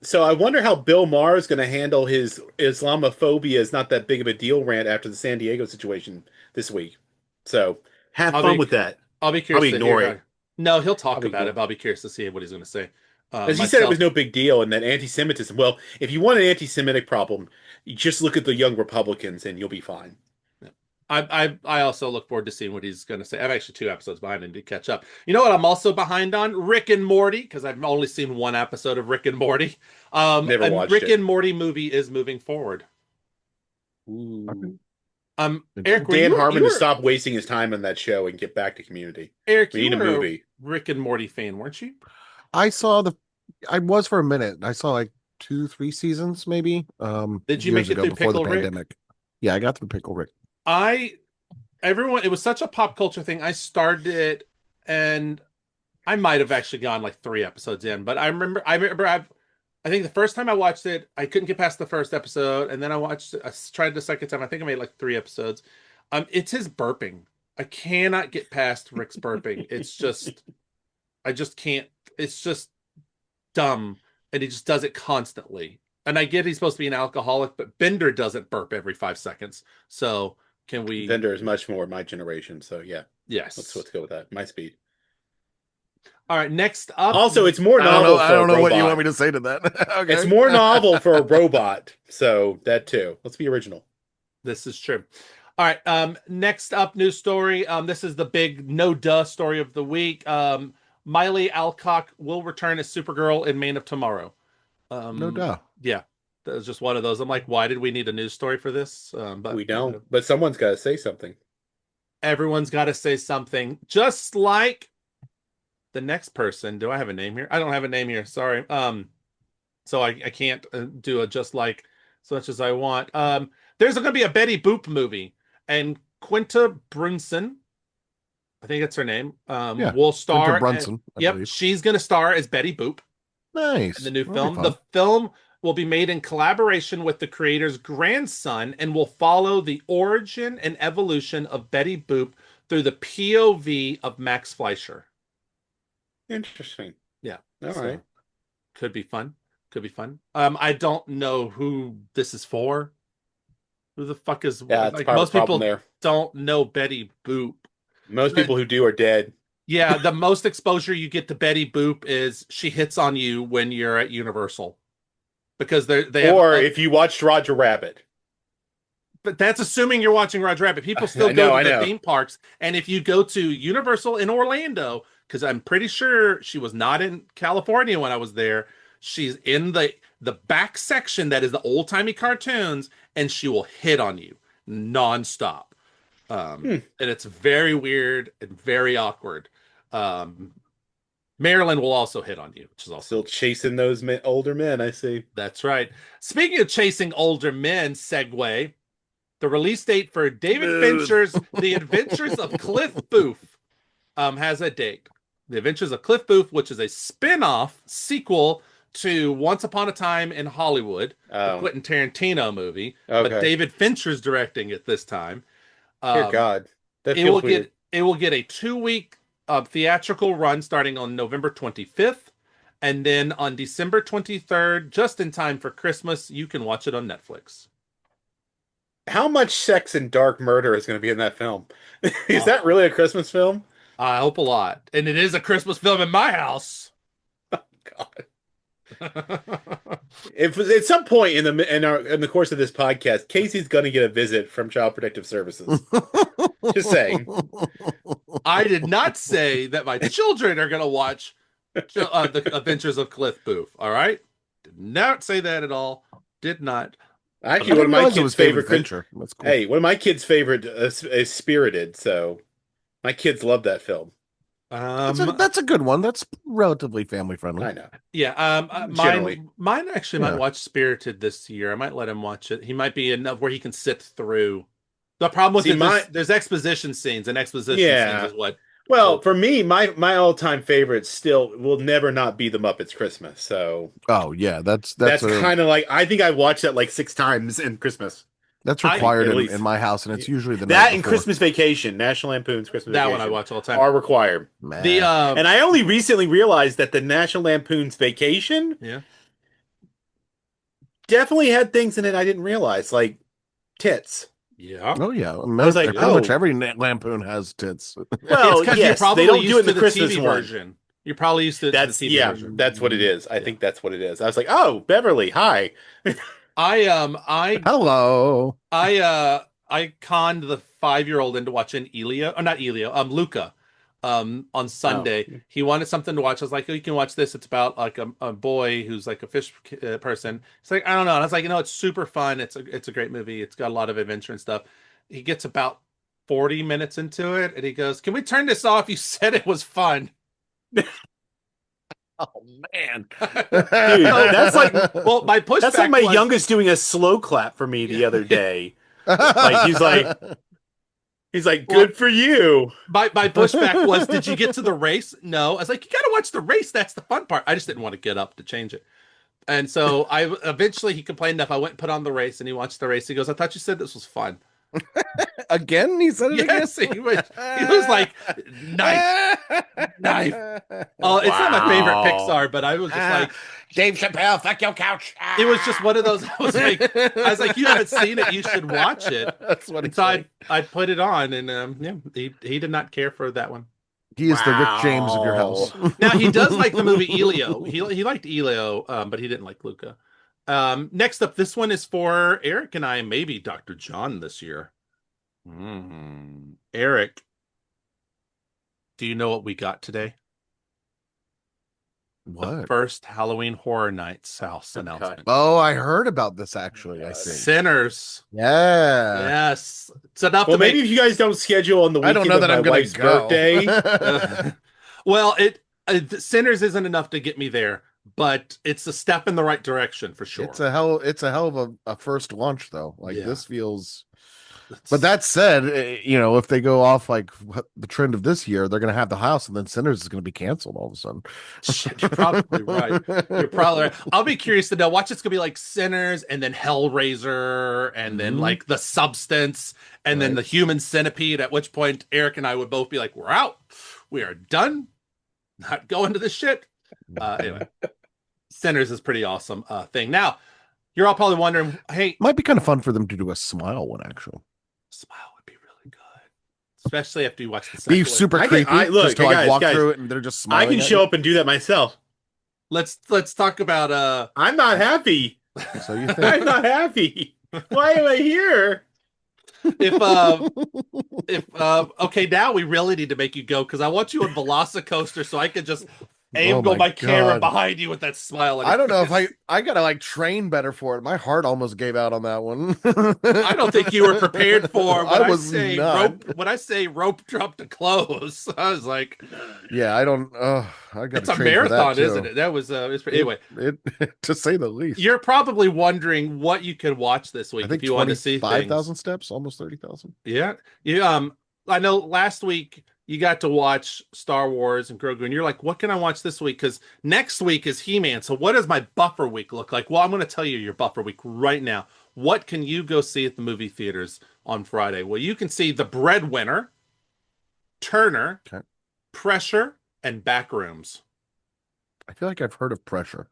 So I wonder how Bill Maher is going to handle his Islamophobia is not that big of a deal rant after the San Diego situation this week. So have fun with that. I'll be curious to ignore it. No, he'll talk about it, but I'll be curious to see what he's going to say. As he said, it was no big deal, and that anti-Semitism. Well, if you want an anti-Semitic problem, you just look at the young Republicans, and you'll be fine. Yeah. I also look forward to seeing what he's going to say. I'm actually 2 episodes behind and to catch up. You know what I'm also behind on? Rick and Morty, because I've only seen 1 episode of Rick and Morty. Never watched Rick it. and Morty movie is moving forward. Ooh. Eric, Dan Harmon to stop wasting his time on that show and get back to Community. Eric, we need a movie. Rick and Morty fan, weren't you? I was for a minute. I saw like 2-3 seasons, maybe. Did you make it through Pickle Rick? Pandemic. Yeah, I got through Pickle Rick. It was such a pop culture thing. I started it, and I might have actually gone like 3 episodes in, but I think the first time I watched it, I couldn't get past the first episode, and then I tried the second time. I think I made like 3 episodes. It's his burping. I cannot get past Rick's burping. I just can't. It's just dumb, and he just does it constantly. And I get he's supposed to be an alcoholic, but Bender doesn't burp every 5 seconds. So can we? Bender is much more my generation. So yeah, yes. Let's go with that. My speed. All right. Next up. Also, it's more novel. I don't know what you want me to say to that. Okay. It's more novel for a robot. So that too. Let's be original. This is true. All right. Next up, news story. This is the big no duh story of the week. Miley Alcock will return as Supergirl in Man of Tomorrow. No duh. Yeah, that was just one of those. I'm like, why did we need a news story for this? But we don't. But someone's got to say something. Everyone's got to say something. Just like the next person. Do I have a name here? I don't have a name here. Sorry. So I can't do a just like so much as I want. There's going to be a Betty Boop movie, and Quinta Brunson, I think that's her name, will star. Quinta Brunson. Yep, she's going to star as Betty Boop. Nice. In the new film. The film will be made in collaboration with the creator's grandson and will follow the origin and evolution of Betty Boop through the POV of Max Fleischer. Interesting. Yeah. All right. Could be fun. I don't know who this is for. Who the fuck is? Yeah, like most people there. Don't know Betty Boop. Most people who do are dead. Yeah, the most exposure you get to Betty Boop is she hits on you when you're at Universal because they have Or if you watched Roger Rabbit. but that's assuming you're watching Roger Rabbit. People still I go know, to I the know. theme parks, and if you go to Universal in Orlando, because I'm pretty sure she was not in California when I was there, she's in the back section that is the old timey cartoons, and she will hit on you nonstop. And it's very weird and very awkward. Um, Marilyn will also hit on you, which is also Still chasing those older men, I see. that's right. Speaking of chasing older men, segue. The release date for David Fincher's The Adventures of Cliff Booth has a date. The Adventures of Cliff Booth, which is a spin-off sequel to Once Upon a Time in Hollywood, the Quentin Tarantino movie, but Okay. David Fincher's directing it this time. Dear God, that It feels will weird. get a 2-week theatrical run starting on November 25th, and then on December 23rd, just in time for Christmas, you can watch it on Netflix. How much sex and dark murder is going to be in that film? Is that really a Christmas film? I hope a lot. And it is a Christmas film in my house. God. If at some point in the course of this podcast, Casey's going to get a visit from Child Protective Services. Just saying. I did not say that my children are going to watch the Adventures of Cliff Booth. All right, did not say that at all. Did not. Actually, one of my kids' favorite Fincher. That's cool. Hey, one of my kids' favorite is Spirited. So my kids love that film. That's a good one. That's relatively family friendly. I know. Yeah. Generally. Mine actually might watch Spirited this year. I might let him watch it. He might be enough where he can sit through. The problem with there's exposition scenes, and exposition scenes is what. Well, for me, my all-time favorite still will never not be The Muppets Christmas. So. Oh yeah, that's kind of like I think I watched that like 6 times in Christmas. That's required in my house, and it's usually the that night and before. Christmas Vacation, National Lampoon's Christmas Vacation. That one I watch all the time. Are required. Man. And I only recently realized that the National Lampoon's Vacation, definitely had things in it I didn't realize, like tits. Yeah. Oh yeah. I was like, pretty much every Lampoon has tits. Well, yes, they don't do it in the Christmas TV version. You're probably used to the TV version. That's what it is. I think that's what it is. I was like, oh, Beverly, hi. Hello. I conned the 5-year-old into watching Luca. On Sunday, he wanted something to watch. I was like, oh, you can watch this. It's about like a boy who's like a fish person. It's like, I don't know. And I was like, it's super fun. It's a great movie. It's got a lot of adventure and stuff. He gets about 40 minutes into it, and he goes, "Can we turn this off? You said it was fun." Oh man, dude, that's like my pushback. That's like my youngest doing a slow clap for me the other day. Like he's like, good for you. My pushback was, did you get to the race? No. I was like, you got to watch the race. That's the fun part. I just didn't want to get up to change it. And so eventually he complained enough. I went and put on the race, and he watched the race. He goes, I thought you said this was fun. Again? He said it yes, again? He was like, knife. It's not my favorite Pixar, but I was just like, Dave Chappelle, fuck your couch. It was just one of those. I was like, you haven't seen it, you should watch it. That's what it's like. I put it on, and he did not care for that one. He is the Rick James of your house. Now he does like the movie Elio. He liked Elio, but he didn't like Luca. Next up, this one is for Eric and I, maybe Dr. John this year. Eric, do you know what we got today? What? The first Halloween Horror Nights house announcement. Oh, I heard about this actually. I think Sinners. Yeah. Yes. It's enough. Well, maybe if you guys don't schedule on the weekend of my wife's birthday. Well, Sinners isn't enough to get me there, but it's a step in the right direction for sure. It's a hell of a first launch though. Like this feels. But that said, if they go off like the trend of this year, they're going to have the house, and then Sinners is going to be canceled all of a sudden. Shit, you're probably right. You're probably right. I'll be curious to know. Watch, it's going to be like Sinners, and then Hellraiser, and then like The Substance, and then The Human Centipede. At which point, Eric and I would both be like, "We're out. We are done. Not going to this shit." Anyway, Sinners is pretty awesome thing. Now, you're all probably wondering, hey, might be kind of fun for them to do a Smile one actually. Smile would be really good. especially after you watch the Be second one. super creepy. Look, just to like guys, walk guys, through it and they're just I smiling. can show up and do that myself. Let's talk about I'm not happy. So you I'm think? not happy. Why am I here? if okay, now we really need to make you go because I want you on Velocicoaster so I can just Oh angle my camera God. behind you with that smile on I your don't know if face. I gotta like train better for it. My heart almost gave out on that one. I don't think you were prepared for when I I was say not. rope. When I say rope drop to close, I was like, Yeah, I don't. I got it's to a train for that marathon, too. isn't it? That was anyway. It to say the least. You're probably wondering what you can watch this week I think if you want to see 25,000 things. steps, almost 30,000. Yeah, you I know last week you got to watch Star Wars and Grogu, and you're like, what can I watch this week? Because next week is He-Man. So what does my buffer week look like? Well, I'm going to tell you your buffer week right now. What can you go see at the movie theaters on Friday? Well, you can see The Breadwinner, Turner, Okay. Pressure, and Backrooms. I feel like I've heard of Pressure.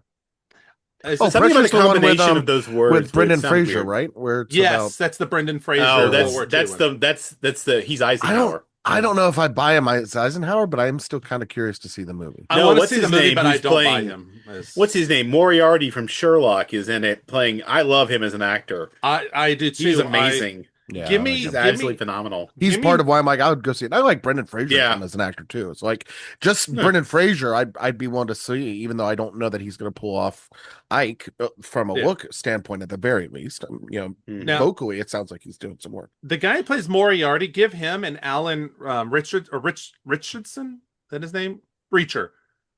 Is Oh, this- Something about a Pressure's the one with, combination of those words with Brendan would sound Fraser, weird. right? Where it's yes, about. that's the Brendan Fraser Oh, World War II that's one. the he's Eisenhower. I don't know if I buy him as Eisenhower, but I am still kind of curious to see the movie. I No, want to what's see the his movie, name? but I Who's don't buy playing- him. What's his name? Moriarty from Sherlock is in it playing. I love him as an actor. I do too. He's amazing. Yeah, Give I me- like He's him. absolutely phenomenal. He's give part me- of why I'm like I would go see it. I like Brendan Fraser Yeah. as an actor too. It's like just Yeah. Brendan Fraser. I'd be willing to see, even though I don't know that he's going to pull off Ike from a Yeah. look standpoint at the very least. Now- Vocally, it sounds like he's doing some work. The guy who plays Moriarty, give him and Alan Richardson. Is that his name? Reacher.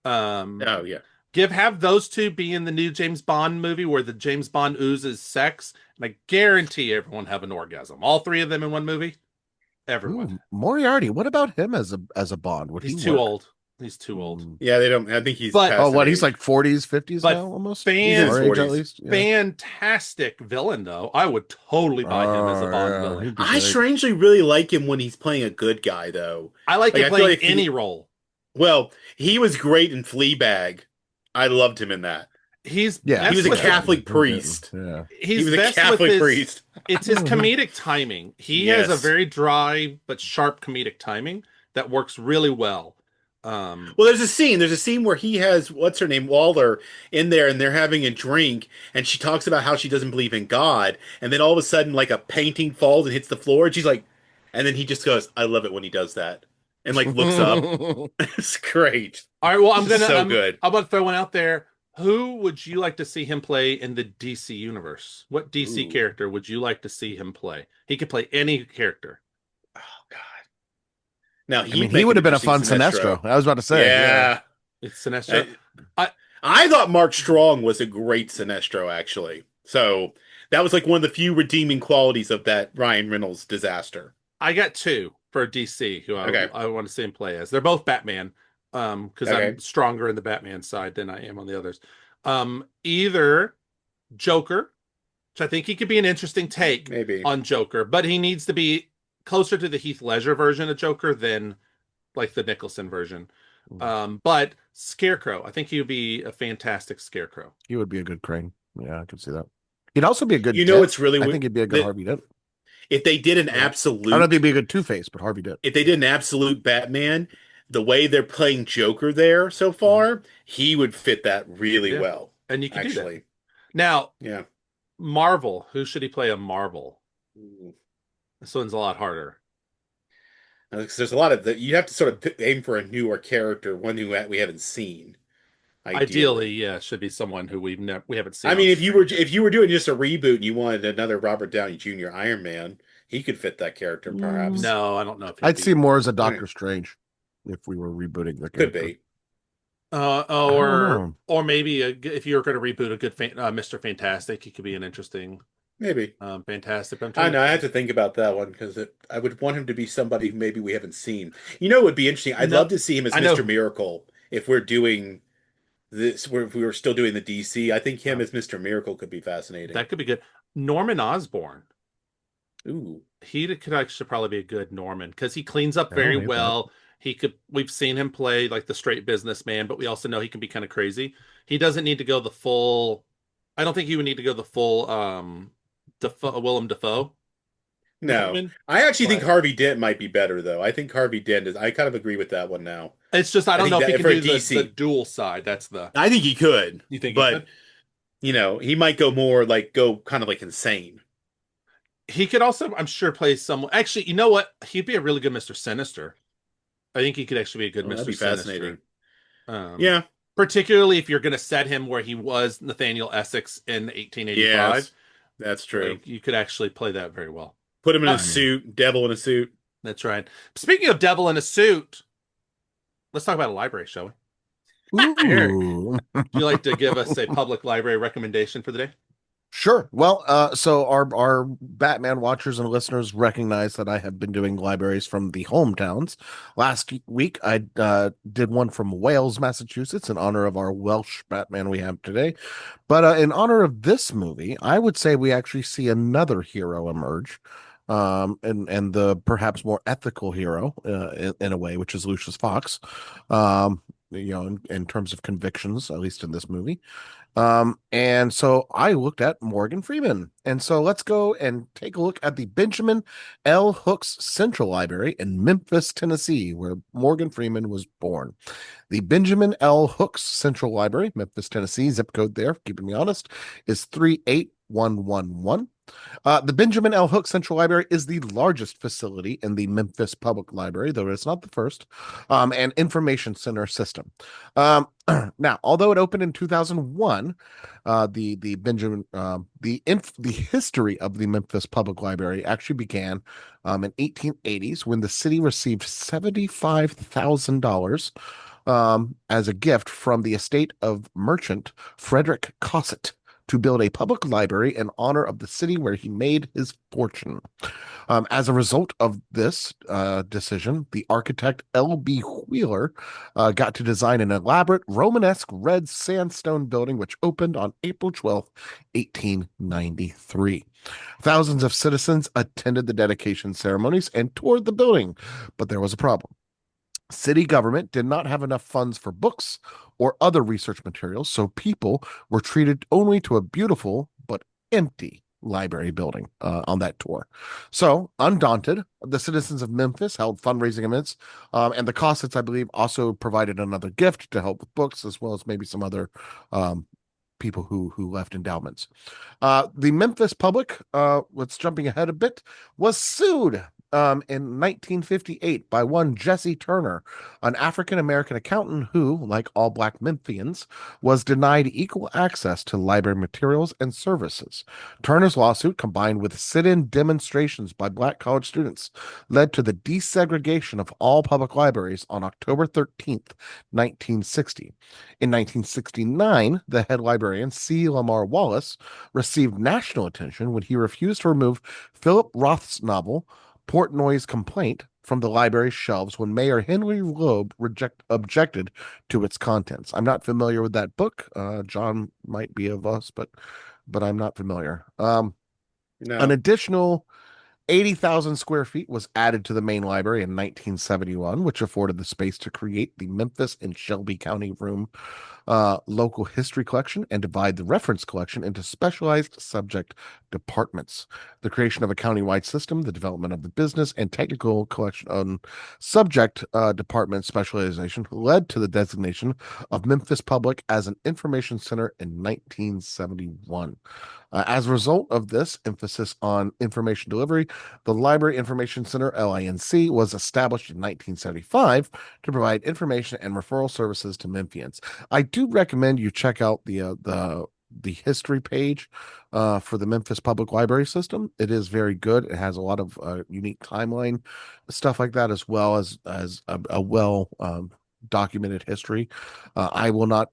Oh yeah. Have those two be in the new James Bond movie where the James Bond oozes sex, and I guarantee everyone have an orgasm. All three of them in one movie. Everyone. Ooh, Moriarty. What about him as a Bond? Would He's he too work? old. He's too old. Yeah, they don't. I think he's. But- past Oh, that what? He's age. like 40s, 50s But now, almost. He's in his Our age, 40s. at least. Yeah. Fantastic villain, though. I would totally buy him as a Oh, Bond yeah, villain. he'd be I great. strangely really like him when he's playing a good guy, though. I like Like, him I feel playing like he- any role. Well, he was great in Fleabag. I loved him in that. He's Yeah, He was a best with- Catholic priest. Yeah. He's He was a best with Catholic his- priest. It's his comedic timing. He has a Yes. very dry but sharp comedic timing that works really well. Well, there's a scene where he has what's her name, Waller, in there, and they're having a drink, and she talks about how she doesn't believe in God, and then all of a sudden, like a painting falls and hits the floor, and she's like, and then he just goes, "I love it when he does that," and like looks up. It's great. All right, well, I'm This is gonna so good. I'm gonna throw one out there. Who would you like to see him play in the DC universe? What DC Ooh. character would you like to see him play? He could play any character. Oh God. Now I mean, he would have been a fun Sinestro. I was about to say. Yeah. It's Sinestro. I thought Mark Strong was a great Sinestro, actually. So that was like one of the few redeeming qualities of that Ryan Reynolds disaster. I got two for DC who Okay. I want to see him play as. They're both Batman. Because Okay. I'm stronger in the Batman side than I am on the others. Either Joker, which I think he could be an interesting take Maybe. on Joker, but he needs to be closer to the Heath Ledger version of Joker than like the Nicholson version. But Scarecrow, I think he would be a fantastic Scarecrow. He would be a good Crane. Yeah, I could see that. He'd also be a good. You know Dent. what's really I weird? think he'd be a good The- Harvey Dent. If they did an I don't know absolute, if he'd be a good Two-Face, but Harvey Dent. if they did an absolute Batman, the way they're playing Joker there so far, he would fit that really Yeah. well. And you can do that. Actually, Now, yeah. Marvel, who should he play a Marvel? This one's a lot harder. Because there's a lot of you have to sort of aim for a newer character, one who we haven't seen. Ideally, yeah, should be someone who we haven't seen. I mean, on if you were doing just a reboot and you wanted another Robert Downey Jr. Iron Man, he could fit that character, perhaps. No, I don't know if he'd I'd be- see more as a Doctor Strange if we were rebooting the Could character. be. I don't know. Or maybe if you're going to reboot a good Mr. Fantastic, he could be an interesting Maybe. Fantastic. But I know. I have to think about that one because I would want him to be somebody who maybe we haven't seen. You know, it would be interesting. I'd No, love to see him as I know. Mr. Miracle if we're doing this. If we were still doing the DC, I think him as Mr. Miracle could be fascinating. That could be good. Norman Osborn. Ooh. He could actually probably be a good Norman because he cleans up I very don't hate well. We've seen him play like the straight businessman, but we also know he can be kind of crazy. He doesn't need to go the full. I don't think he would need to go the full Willem Dafoe. No, Truman. I actually think But Harvey Dent might be better though. I think Harvey Dent is. I kind of agree with that one now. it's just I I don't think know if he that can for do the DC, dual side. That's the I think he could, you think he but could? he might go more like go kind of like insane. He could also, I'm sure, play someone. Actually, you know what? He'd be a really good Mr. Sinister. I think he could actually be a good Oh, that'd Mr. be fascinating. Sinister. Um, Yeah. Particularly if you're going to set him where he was Nathaniel Essex in 1885. Yes, that's true. Like you could actually play that very well. Put him in a Uh, suit, devil in a suit. that's right. Speaking of Devil in a Suit, let's talk about a library, shall we? Eric. Ooh. Would you like to give us a public library recommendation for the day? Sure. Well, so our Batman watchers and listeners recognize that I have been doing libraries from the hometowns. Last week, I did one from Wales, Massachusetts, in honor of our Welsh Batman we have today. But in honor of this movie, I would say we actually see another hero emerge, and the perhaps more ethical hero in a way, which is Lucius Fox. In terms of convictions, at least in this movie. And so I looked at Morgan Freeman. And so let's go and take a look at the Benjamin L. Hooks Central Library in Memphis, Tennessee, where Morgan Freeman was born. The Benjamin L. Hooks Central Library, Memphis, Tennessee, zip code there, keeping me honest, is 38111. The Benjamin L. Hook Central Library is the largest facility in the Memphis Public Library, though it's not the first, and information center system. Now, although it opened in 2001, the history of the Memphis Public Library actually began in 1880s when the city received $75,000 as a gift from the estate of merchant Frederick Cossett to build a public library in honor of the city where he made his fortune. As a result of this decision, the architect L.B. Wheeler got to design an elaborate Romanesque red sandstone building, which opened on April 12th, 1893. Thousands of citizens attended the dedication ceremonies and toured the building, but there was a problem. City government did not have enough funds for books or other research materials, so people were treated only to a beautiful but empty library building on that tour. So, undaunted, the citizens of Memphis held fundraising events, and the Cossets, I believe, also provided another gift to help with books, as well as maybe some other people who left endowments. The Memphis public, let's jumping ahead a bit, was sued in 1958 by one Jesse Turner, an African American accountant who, like all Black Memphians, was denied equal access to library materials and services. Turner's lawsuit, combined with sit-in demonstrations by Black college students, led to the desegregation of all public libraries on October 13th, 1960. In 1969, the head librarian, C. Lamar Wallace, received national attention when he refused to remove Philip Roth's novel, Portnoy's Complaint, from the library's shelves when Mayor Henry Loeb objected to its contents. I'm not familiar with that book. John might be of us, but I'm not familiar. An No. additional 80,000 square feet was added to the main library in 1971, which afforded the space to create the Memphis and Shelby County Room local history collection and divide the reference collection into specialized subject departments. The creation of a countywide system, the development of the business and technical collection on subject department specialization led to the designation of Memphis Public as an information center in 1971. As a result of this emphasis on information delivery, the Library Information Center, LINC, was established in 1975 to provide information and referral services to Memphians. I do recommend you check out the history page for the Memphis Public Library System. It is very good. It has a lot of unique timeline stuff like that, as well as a well documented history. I will not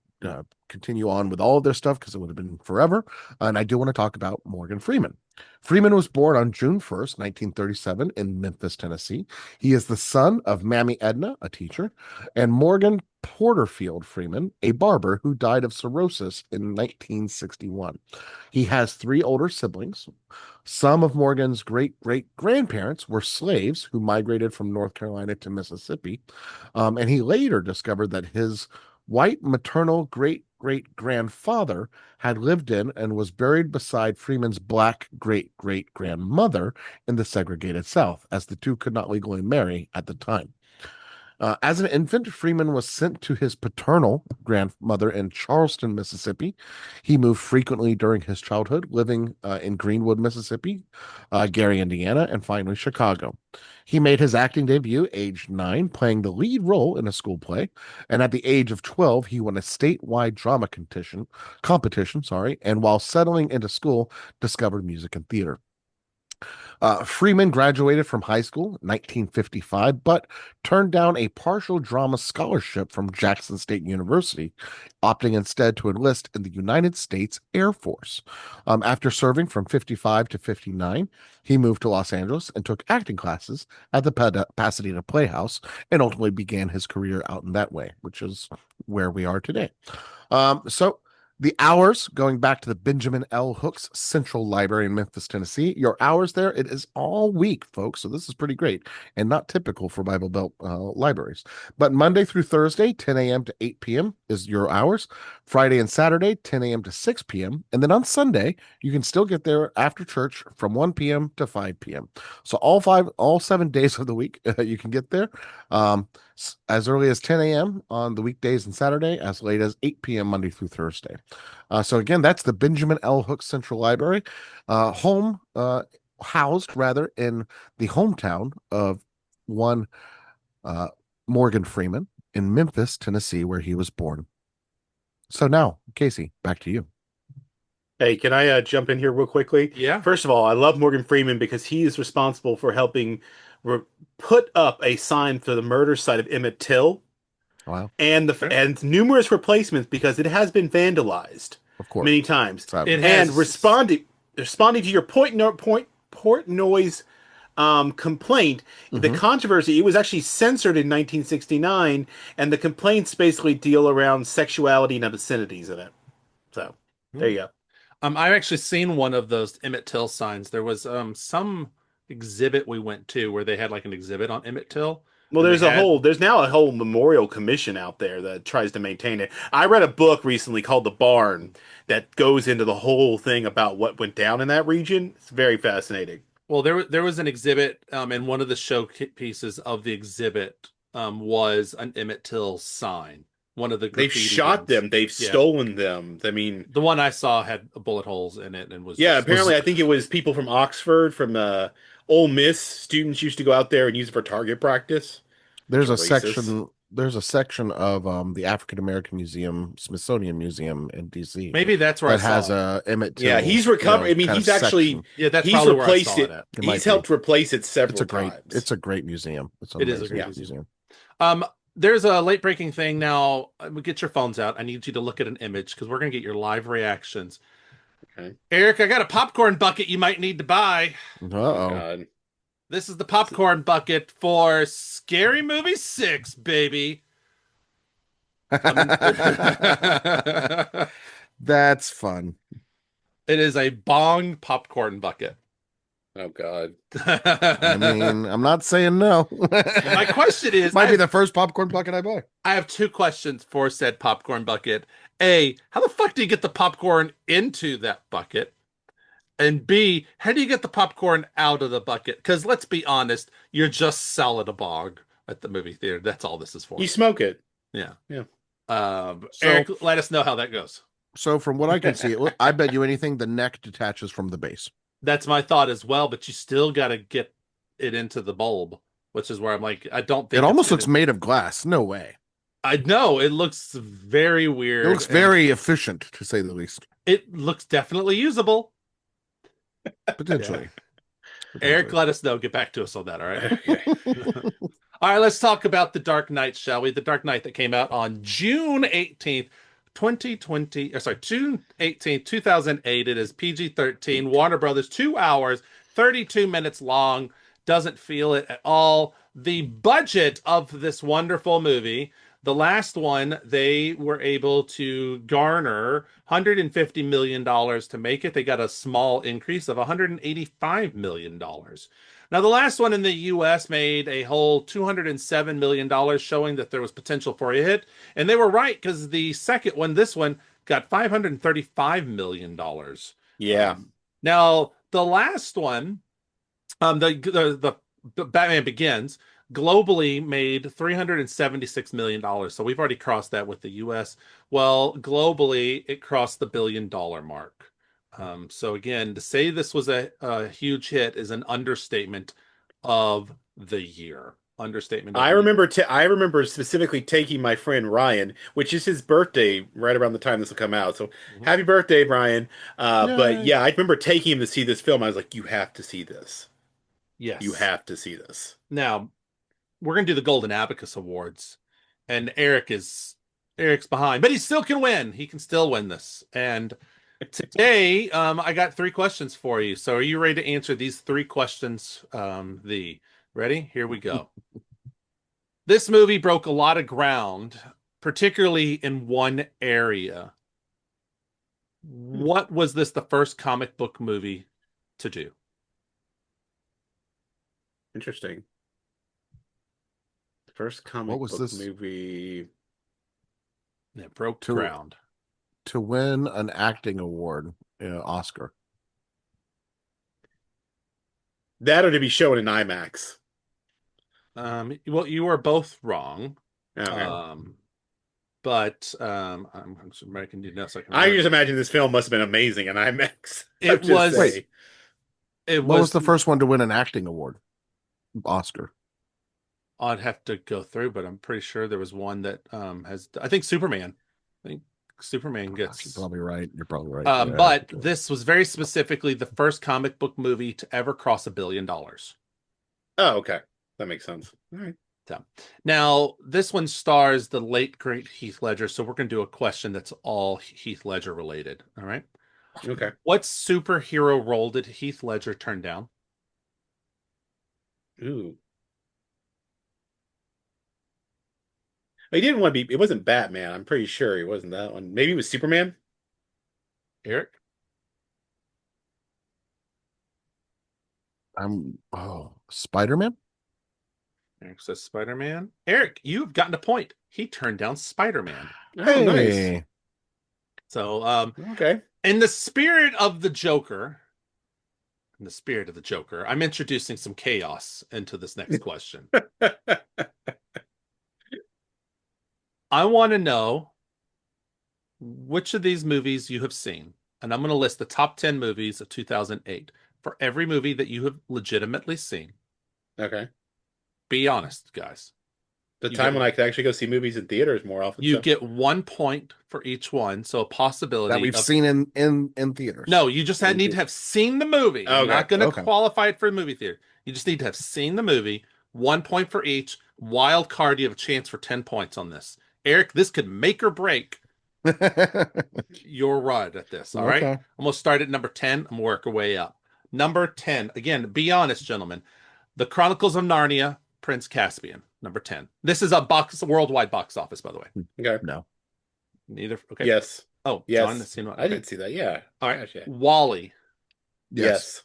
continue on with all of their stuff because it would have been forever. And I do want to talk about Morgan Freeman. Freeman was born on June 1st, 1937 in Memphis, Tennessee. He is the son of Mammy Edna, a teacher, and Morgan Porterfield Freeman, a barber who died of cirrhosis in 1961. He has three older siblings. Some of Morgan's great-great-grandparents were slaves who migrated from North Carolina to Mississippi, and he later discovered that his white maternal great-great-grandfather had lived in and was buried beside Freeman's black great-great-grandmother in the segregated South, as the two could not legally marry at the time. As an infant, Freeman was sent to his paternal grandmother in Charleston, Mississippi. He moved frequently during his childhood, living in Greenwood, Mississippi, Gary, Indiana, and finally Chicago. He made his acting debut aged 9, playing the lead role in a school play, and at the age of 12, he won a statewide drama competition, and while settling into school, discovered music and theater. Freeman graduated from high school in 1955, but turned down a partial drama scholarship from Jackson State University, opting instead to enlist in the United States Air Force. After serving from 55 to 59, he moved to Los Angeles and took acting classes at the Pasadena Playhouse and ultimately began his career out in that way, which is where we are today. So the hours, going back to the Benjamin L. Hooks Central Library in Memphis, Tennessee, your hours there, it is all week, folks. So this is pretty great and not typical for Bible Belt libraries. But Monday through Thursday, 10 a.m. to 8 p.m. is your hours. Friday and Saturday, 10 a.m. to 6 p.m. And then on Sunday, you can still get there after church from 1 p.m. to 5 p.m. So all 7 days of the week, you can get there. As early as 10 a.m. on the weekdays and Saturday, as late as 8 p.m. Monday through Thursday. So again, that's the Benjamin L. Hooks Central Library, housed rather in the hometown of one Morgan Freeman in Memphis, Tennessee, where he was born. So now, Casey, back to you. Hey, can I jump in here real quickly? Yeah. First of all, I love Morgan Freeman because he is responsible for helping put up a sign for the murder site of Emmett Till. Wow. And numerous replacements because it has been vandalized, of course, many times. It has. And responding to your port noise complaint, the controversy, it was actually censored in 1969, and the complaints basically deal around sexuality and obscenities in it. So there you go. I've actually seen one of those Emmett Till signs. There was some exhibit we went to where they had like an exhibit on Emmett Till. Well, there's now a whole memorial commission out there that tries to maintain it. I read a book recently called The Barn that goes into the whole thing about what went down in that region. It's very fascinating. Well, there was an exhibit, and one of the showpieces of the exhibit was an Emmett Till sign. One of the They've shot them. They've stolen them. I mean, the one I saw had bullet holes in it and was apparently I think it was people from Oxford, from Ole Miss. Students used to go out there and use it for target practice. There's a section of the African American Museum, Smithsonian Museum in DC. Maybe that's where that has a Emmett Till. Yeah, he's recovered. I mean, he's actually he's replaced it. He's helped replace it several times. It's a great museum. It is a great museum. There's a late breaking thing now. Get your phones out. I need you to look at an image because we're gonna get your live reactions. Okay, Eric, I got a popcorn bucket you might need to buy. Uh-oh. This is the popcorn bucket for Scary Movie 6, baby. That's fun. It is a bong popcorn bucket. Oh, God. I mean, I'm not saying no. My question is... Might be the first popcorn bucket I buy. I have two questions for said popcorn bucket. A, how the fuck do you get the popcorn into that bucket? And B, how do you get the popcorn out of the bucket? Because let's be honest, you're just selling a bog at the movie theater. That's all this is for. You smoke it. Yeah. Yeah. Eric, let us know how that goes. So from what I can see, I bet you anything the neck detaches from the base. That's my thought as well, but you still got to get it into the bulb, which is where I'm like, I don't think it almost looks made of glass. No way. I know it looks very weird. It looks very efficient, to say the least. It looks definitely usable. Potentially. Eric, let us know. Get back to us on that. All right. Okay. All right. Let's talk about The Dark Knight, shall we? The Dark Knight that came out on June 18th, 2020. June 18th, 2008. It is PG-13. Warner Brothers, 2 hours, 32 minutes long. Doesn't feel it at all. The budget of this wonderful movie The last one, they were able to garner $150 million to make it. They got a small increase of $185 million. Now, the last one in the US made a whole $207 million, showing that there was potential for a hit. And they were right, because the second one, this one, got $535 million. Yeah. Now, the last one, the Batman Begins, globally made $376 million. So we've already crossed that with the US. Well, globally, it crossed the $1 billion mark. So again, to say this was a huge hit is an understatement of the year. Understatement. I remember specifically taking my friend Ryan, which is his birthday right around the time this will come out. So happy birthday, Brian. But yeah, I remember taking him to see this film. I was like, you have to see this. Yes. You have to see this. Now, we're going to do the Golden Abacus Awards, and Eric's behind, but he still can win. He can still win this. And today, I got 3 questions for you. So are you ready to answer these 3 questions? Ready? Here we go. This movie broke a lot of ground, particularly in one area. What was this the first comic book movie to do? Interesting. First comic book movie that broke ground. To win an acting award, Oscar. That or to be shown in IMAX. Well, you are both wrong. Okay. But I'm American. You know, so I just imagine this film must have been amazing in IMAX. It was. What was the first one to win an acting award? Oscar. I'd have to go through, but I'm pretty sure there was one that has. I think Superman. I think Superman gets. You're probably right. You're probably right. But this was very specifically the first comic book movie to ever cross $1 billion. Oh, okay. That makes sense. All right. So, now, this one stars the late, great Heath Ledger, so we're going to do a question that's all Heath Ledger related. All right? Okay. What superhero role did Heath Ledger turn down? Ooh. He didn't want to be... It wasn't Batman. I'm pretty sure he wasn't that one. Maybe it was Superman? Eric? Spider-Man? Eric says Spider-Man. Eric, you've gotten a point. He turned down Spider-Man. Oh, nice. So, okay. In the spirit of the Joker, I'm introducing some chaos into this next question. I want to know which of these movies you have seen, and I'm going to list the top 10 movies of 2008 for every movie that you have legitimately seen. Okay. Be honest, guys. When I could actually go see movies in theaters more often. You get 1 point for each one, so a possibility that we've seen in theaters. No, you just need to have seen the movie. Okay. You're not going to qualify it for a movie theater. You just need to have seen the movie. 1 point for each. Wild card, you have a chance for 10 points on this. Eric, this could make or break your run at this. All right. I'm going to start at number 10 and work our way up. Number 10. Again, be honest, gentlemen. The Chronicles of Narnia, Prince Caspian. Number 10. This is a worldwide box office, by the way. Okay. No. Neither. Okay. Yes. Oh, yes. John has seen one. I didn't see that. Yeah. All right. Gosh, yeah. WALL-E. Yes.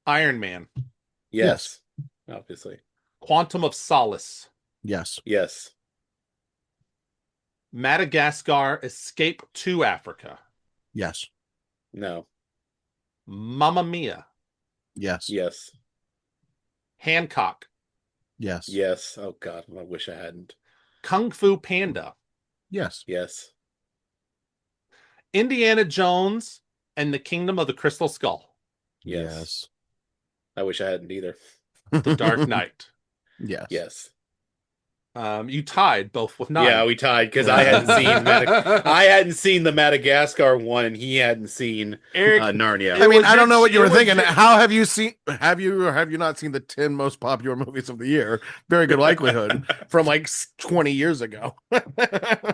Iron Man. Yes. Obviously. Quantum of Solace. Yes. Yes. Madagascar, Escape to Africa. Yes. No. Mamma Mia. Yes. Yes. Hancock. Yes. Yes. Oh God, I wish I hadn't. Kung Fu Panda. Yes. Yes. Indiana Jones and the Kingdom of the Crystal Skull. Yes. I wish I hadn't either. The Dark Knight. Yes. Yes. You tied both with 9. Yeah, we tied because I hadn't seen the Madagascar one, and he hadn't seen Narnia. I mean, I don't know what you were thinking. How have you seen? Have you not seen the 10 most popular movies of the year? Very good likelihood from like 20 years ago.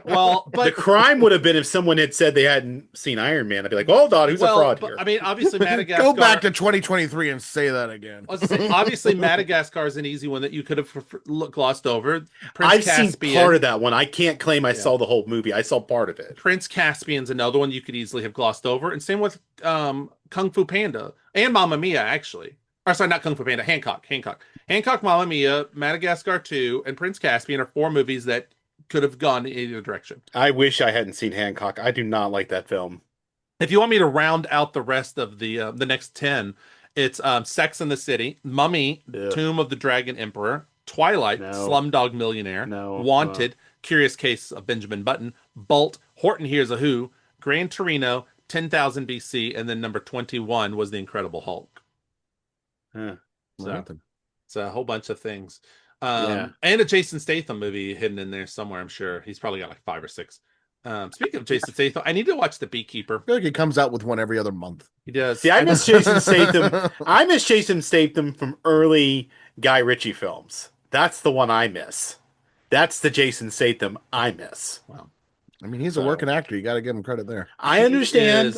Well, but the crime would have been if someone had said they hadn't seen Iron Man. I'd be like, hold on, who's a fraud here? I mean, obviously Madagascar. Go back to 2023 and say that again. Obviously, Madagascar is an easy one that you could have glossed over. Prince I've seen Caspian. part of that one. I can't claim I saw the whole movie. I saw part of it. Prince Caspian's another one you could easily have glossed over, and same with Kung Fu Panda and Mamma Mia, actually. Or sorry, not Kung Fu Panda, Hancock, Mamma Mia, Madagascar 2, and Prince Caspian are 4 movies that could have gone in either direction. I wish I hadn't seen Hancock. I do not like that film. If you want me to round out the rest of the next 10, it's Sex and the City, Mummy, Ugh. Tomb of the Dragon Emperor, Twilight, No. Slumdog Millionaire, No. Wanted, Curious Case of Benjamin Button, Bolt, Horton Hears a Who, Gran Torino, 10,000 BC, and then number 21 was The Incredible Hulk. Huh. So it's a whole bunch of things. Yeah. And a Jason Statham movie hidden in there somewhere, I'm sure. He's probably got like 5 or 6. Speaking of Jason Statham, I need to watch The Beekeeper. I feel like he comes out with one every other month. He does. See, I miss Jason Statham. I miss Jason Statham from early Guy Ritchie films. That's the one I miss. That's the Jason Statham I miss. Wow. I mean, he's a working actor. You got to give him credit there. I understand,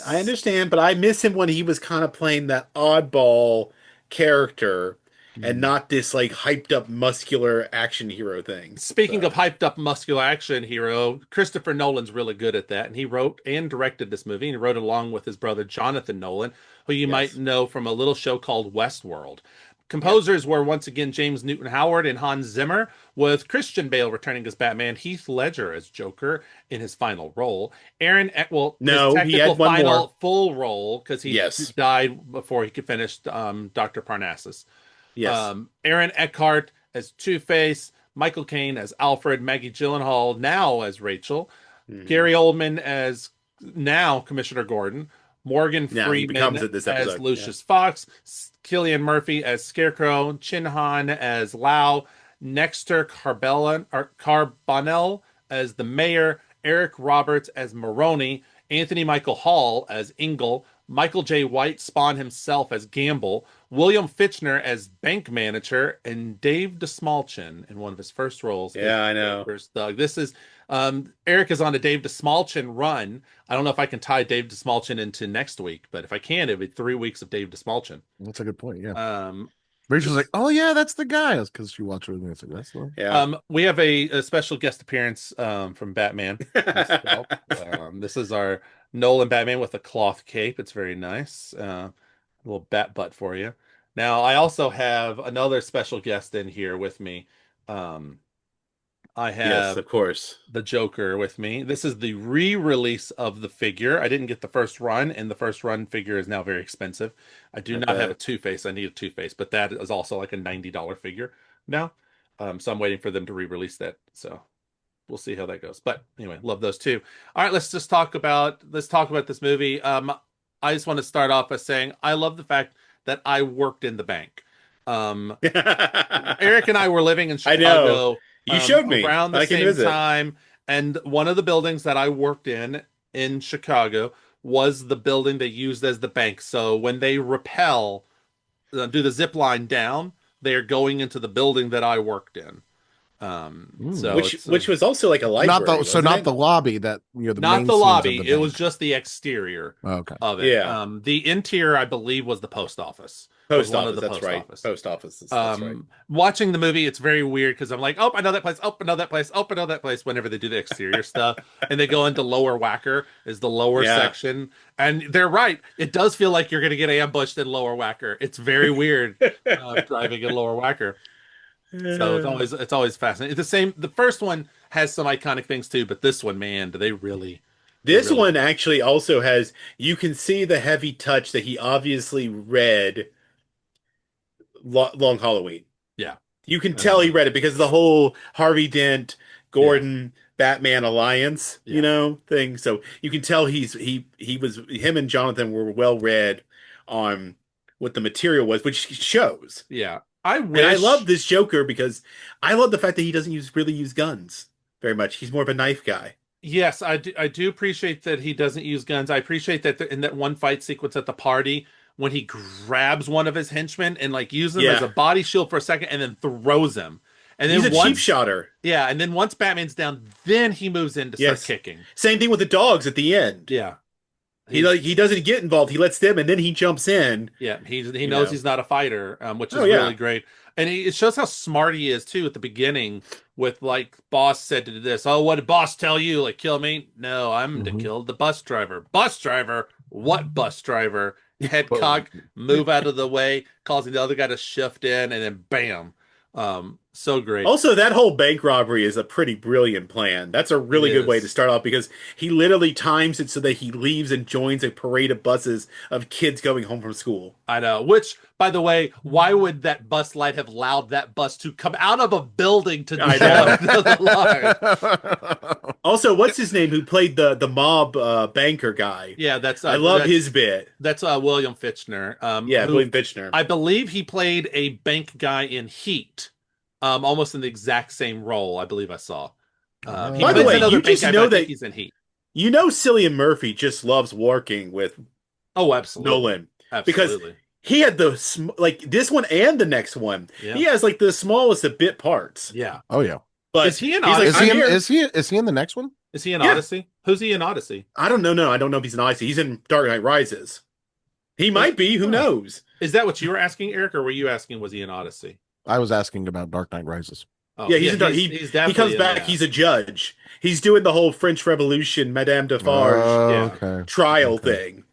but I miss him when he was kind of playing that oddball character and not this like hyped up muscular action hero thing. Speaking of hyped up muscular action hero, Christopher Nolan's really good at that, and he wrote and directed this movie, and he wrote along with his brother Jonathan Nolan, who you might know from a little show called Westworld. Composers were once again James Newton Howard and Hans Zimmer, with Christian Bale returning as Batman, Heath Ledger as Joker in his final role. He had one more full role because he died before he could finish Dr. Parnassus. Yes. Aaron Eckhart as Two-Face, Michael Caine as Alfred, Maggie Gyllenhaal now as Rachel, Gary Oldman as now Commissioner Gordon, Morgan Freeman as Lucius Fox, Cillian Murphy as Scarecrow, Chin Han as Lau, Nexter Carbonell as the Mayor, Eric Roberts as Maroni, Anthony Michael Hall as Ingle, Michael J. White Spawn himself as Gamble, William Fichtner as bank manager, and Dave DeSmalchin in one of his first roles. Yeah, I know. Thug. This is Eric is on a Dave DeSmalchin run. I don't know if I can tie Dave DeSmalchin into next week, but if I can, it'd be 3 weeks of Dave DeSmalchin. That's a good point. Yeah. Rachel's like, oh yeah, that's the guy. That's because she watched everything. It's like, that's the one. Yeah. We have a special guest appearance from Batman. This is our Nolan Batman with a cloth cape. It's very nice. A little bat butt for you. Now, I also have another special guest in here with me. I have, of course, the Joker with me. This is the re-release of the figure. I didn't get the first run, and the first run figure is now very expensive. I do not have a Two-Face. I need a Two-Face, but that is also like a $90 figure now. So I'm waiting for them to re-release that. So we'll see how that goes. But anyway, love those two. All right, let's talk about this movie. I just want to start off by saying I love the fact that I worked in the bank. Eric and I were living in Chicago. I know. You showed me around the same time, and one of the buildings that I worked in Chicago was the building they used as the bank. So when they rappel, do the zip line down, they are going into the building that I worked in. Which was also like a library. Not the lobby that the not the lobby. It was just the exterior of it. Yeah. The interior, I believe, was the post office. Post office. Post office. That's right. Watching the movie, it's very weird because I'm like, oh, I know that place. Oh, I know that place. Oh, I know that place. Whenever they do the exterior stuff, and they go into Lower Wacker is the lower section, and they're right. It does feel like you're going to get ambushed in Lower Wacker. It's very weird driving in Lower Wacker. So it's always fascinating. It's the same. The first one has some iconic things too, but this one, man, do they really? This one actually also has. You can see the heavy touch that he obviously read Long Halloween. Yeah, you can tell he read it because of the whole Harvey Dent, Gordon, Batman alliance, thing. So you can tell him and Jonathan were well read on what the material was, which shows. Yeah. And I love this Joker because I love the fact that he doesn't really use guns very much. He's more of a knife guy. Yes, I do appreciate that he doesn't use guns. I appreciate that in that one fight sequence at the party when he grabs one of his henchmen and like uses him as a body shield for a second and then throws him. And then he's a cheap shotter. Yeah, and then once Batman's down, then he moves in to start kicking. Same thing with the dogs at the end. Yeah. He doesn't get involved. He lets them, and then he jumps in. Yeah, he knows he's not a fighter, which is Oh, yeah. really great, and it shows how smart he is too at the beginning. With like, boss said to do this. Oh, what did boss tell you? Like, kill me? No, I'm to kill the bus driver. Bus driver? What bus driver? Head cock, move out of the way, causing the other guy to shift in, and then bam. So great. Also, that whole bank robbery is a pretty brilliant plan. That's a really good way to start off because he literally times it so that he leaves and joins a parade of buses of kids going home from school. I know. Which, by the way, why would that bus light have allowed that bus to come out of a building to jump to the line? Also, what's his name? Who played the mob banker guy? Yeah, I love his bit. That's William Fichtner. William Fichtner. I believe he played a bank guy in Heat. Almost in the exact same role, I believe I saw. By the way, you just know that he's in Heat. You know, Cillian Murphy just loves working with absolutely Nolan. Absolutely. Because he had this one and the next one. Yeah. He has like the smallest of bit parts. Yeah. Oh yeah. But is he in Odyssey? Is he in the next one? Is he in Odyssey? Who's he in Odyssey? I don't know. No, I don't know if he's in Odyssey. He's in Dark Knight Rises. He might be. Who knows? Is that what you were asking, Eric, or were you asking was he in Odyssey? I was asking about Dark Knight Rises. Oh, yeah, he's he comes back. He's a judge. He's doing the whole French Revolution, Madame Defarge trial thing,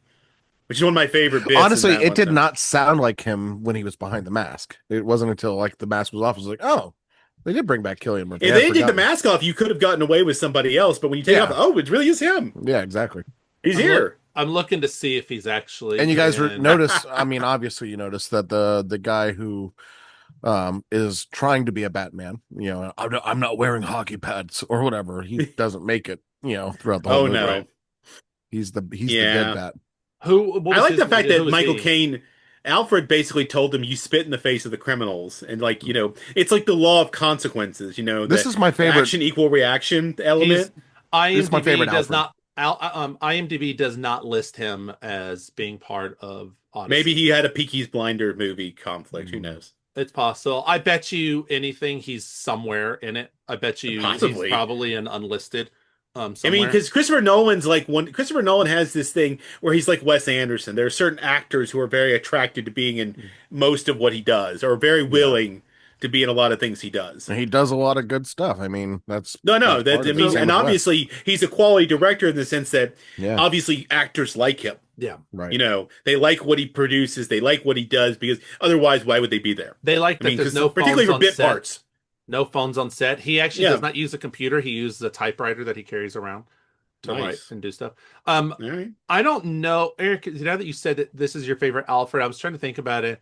which is one of my favorite bits. Honestly, it did not sound like him when he was behind the mask. It wasn't until like the mask was off. I was like, oh, they did bring back Cillian Murphy. If they didn't take the mask off, you could have gotten away with somebody else. But when you take it off, it really is him. Yeah, exactly. He's here. I'm looking to see if he's actually. And you guys notice. I mean, obviously, you notice that the guy who is trying to be a Batman, I'm not wearing hockey pads or whatever. He doesn't make it, throughout the whole movie. No. He's the dead Bat. I like the fact that Michael Caine, Alfred basically told him, you spit in the face of the criminals. And it's like the law of consequences, This is my favorite. Action equal reaction element. This is my favorite IMDb does not list him as being part of Odyssey. Maybe he had a Peaky's Blinder movie conflict. Who knows? It's possible. I bet you anything he's somewhere in it. I bet you he's probably an unlisted. Somewhere. I mean, because Christopher Nolan has this thing where he's like Wes Anderson. There are certain actors who are very attracted to being in most of what he does, or very willing to be in a lot of things he does. And he does a lot of good stuff. I mean, that's and obviously he's a quality director in the sense that obviously actors like him. Yeah, right. They like what he produces. They like what he does because otherwise, why would they be there? They like that there's no phones particularly for bit set. parts. No phones on set. He actually does not use a computer. He uses a typewriter that he carries around to write and do stuff. Right. I don't know, Eric. Now that you said that this is your favorite Alfred, I was trying to think about it,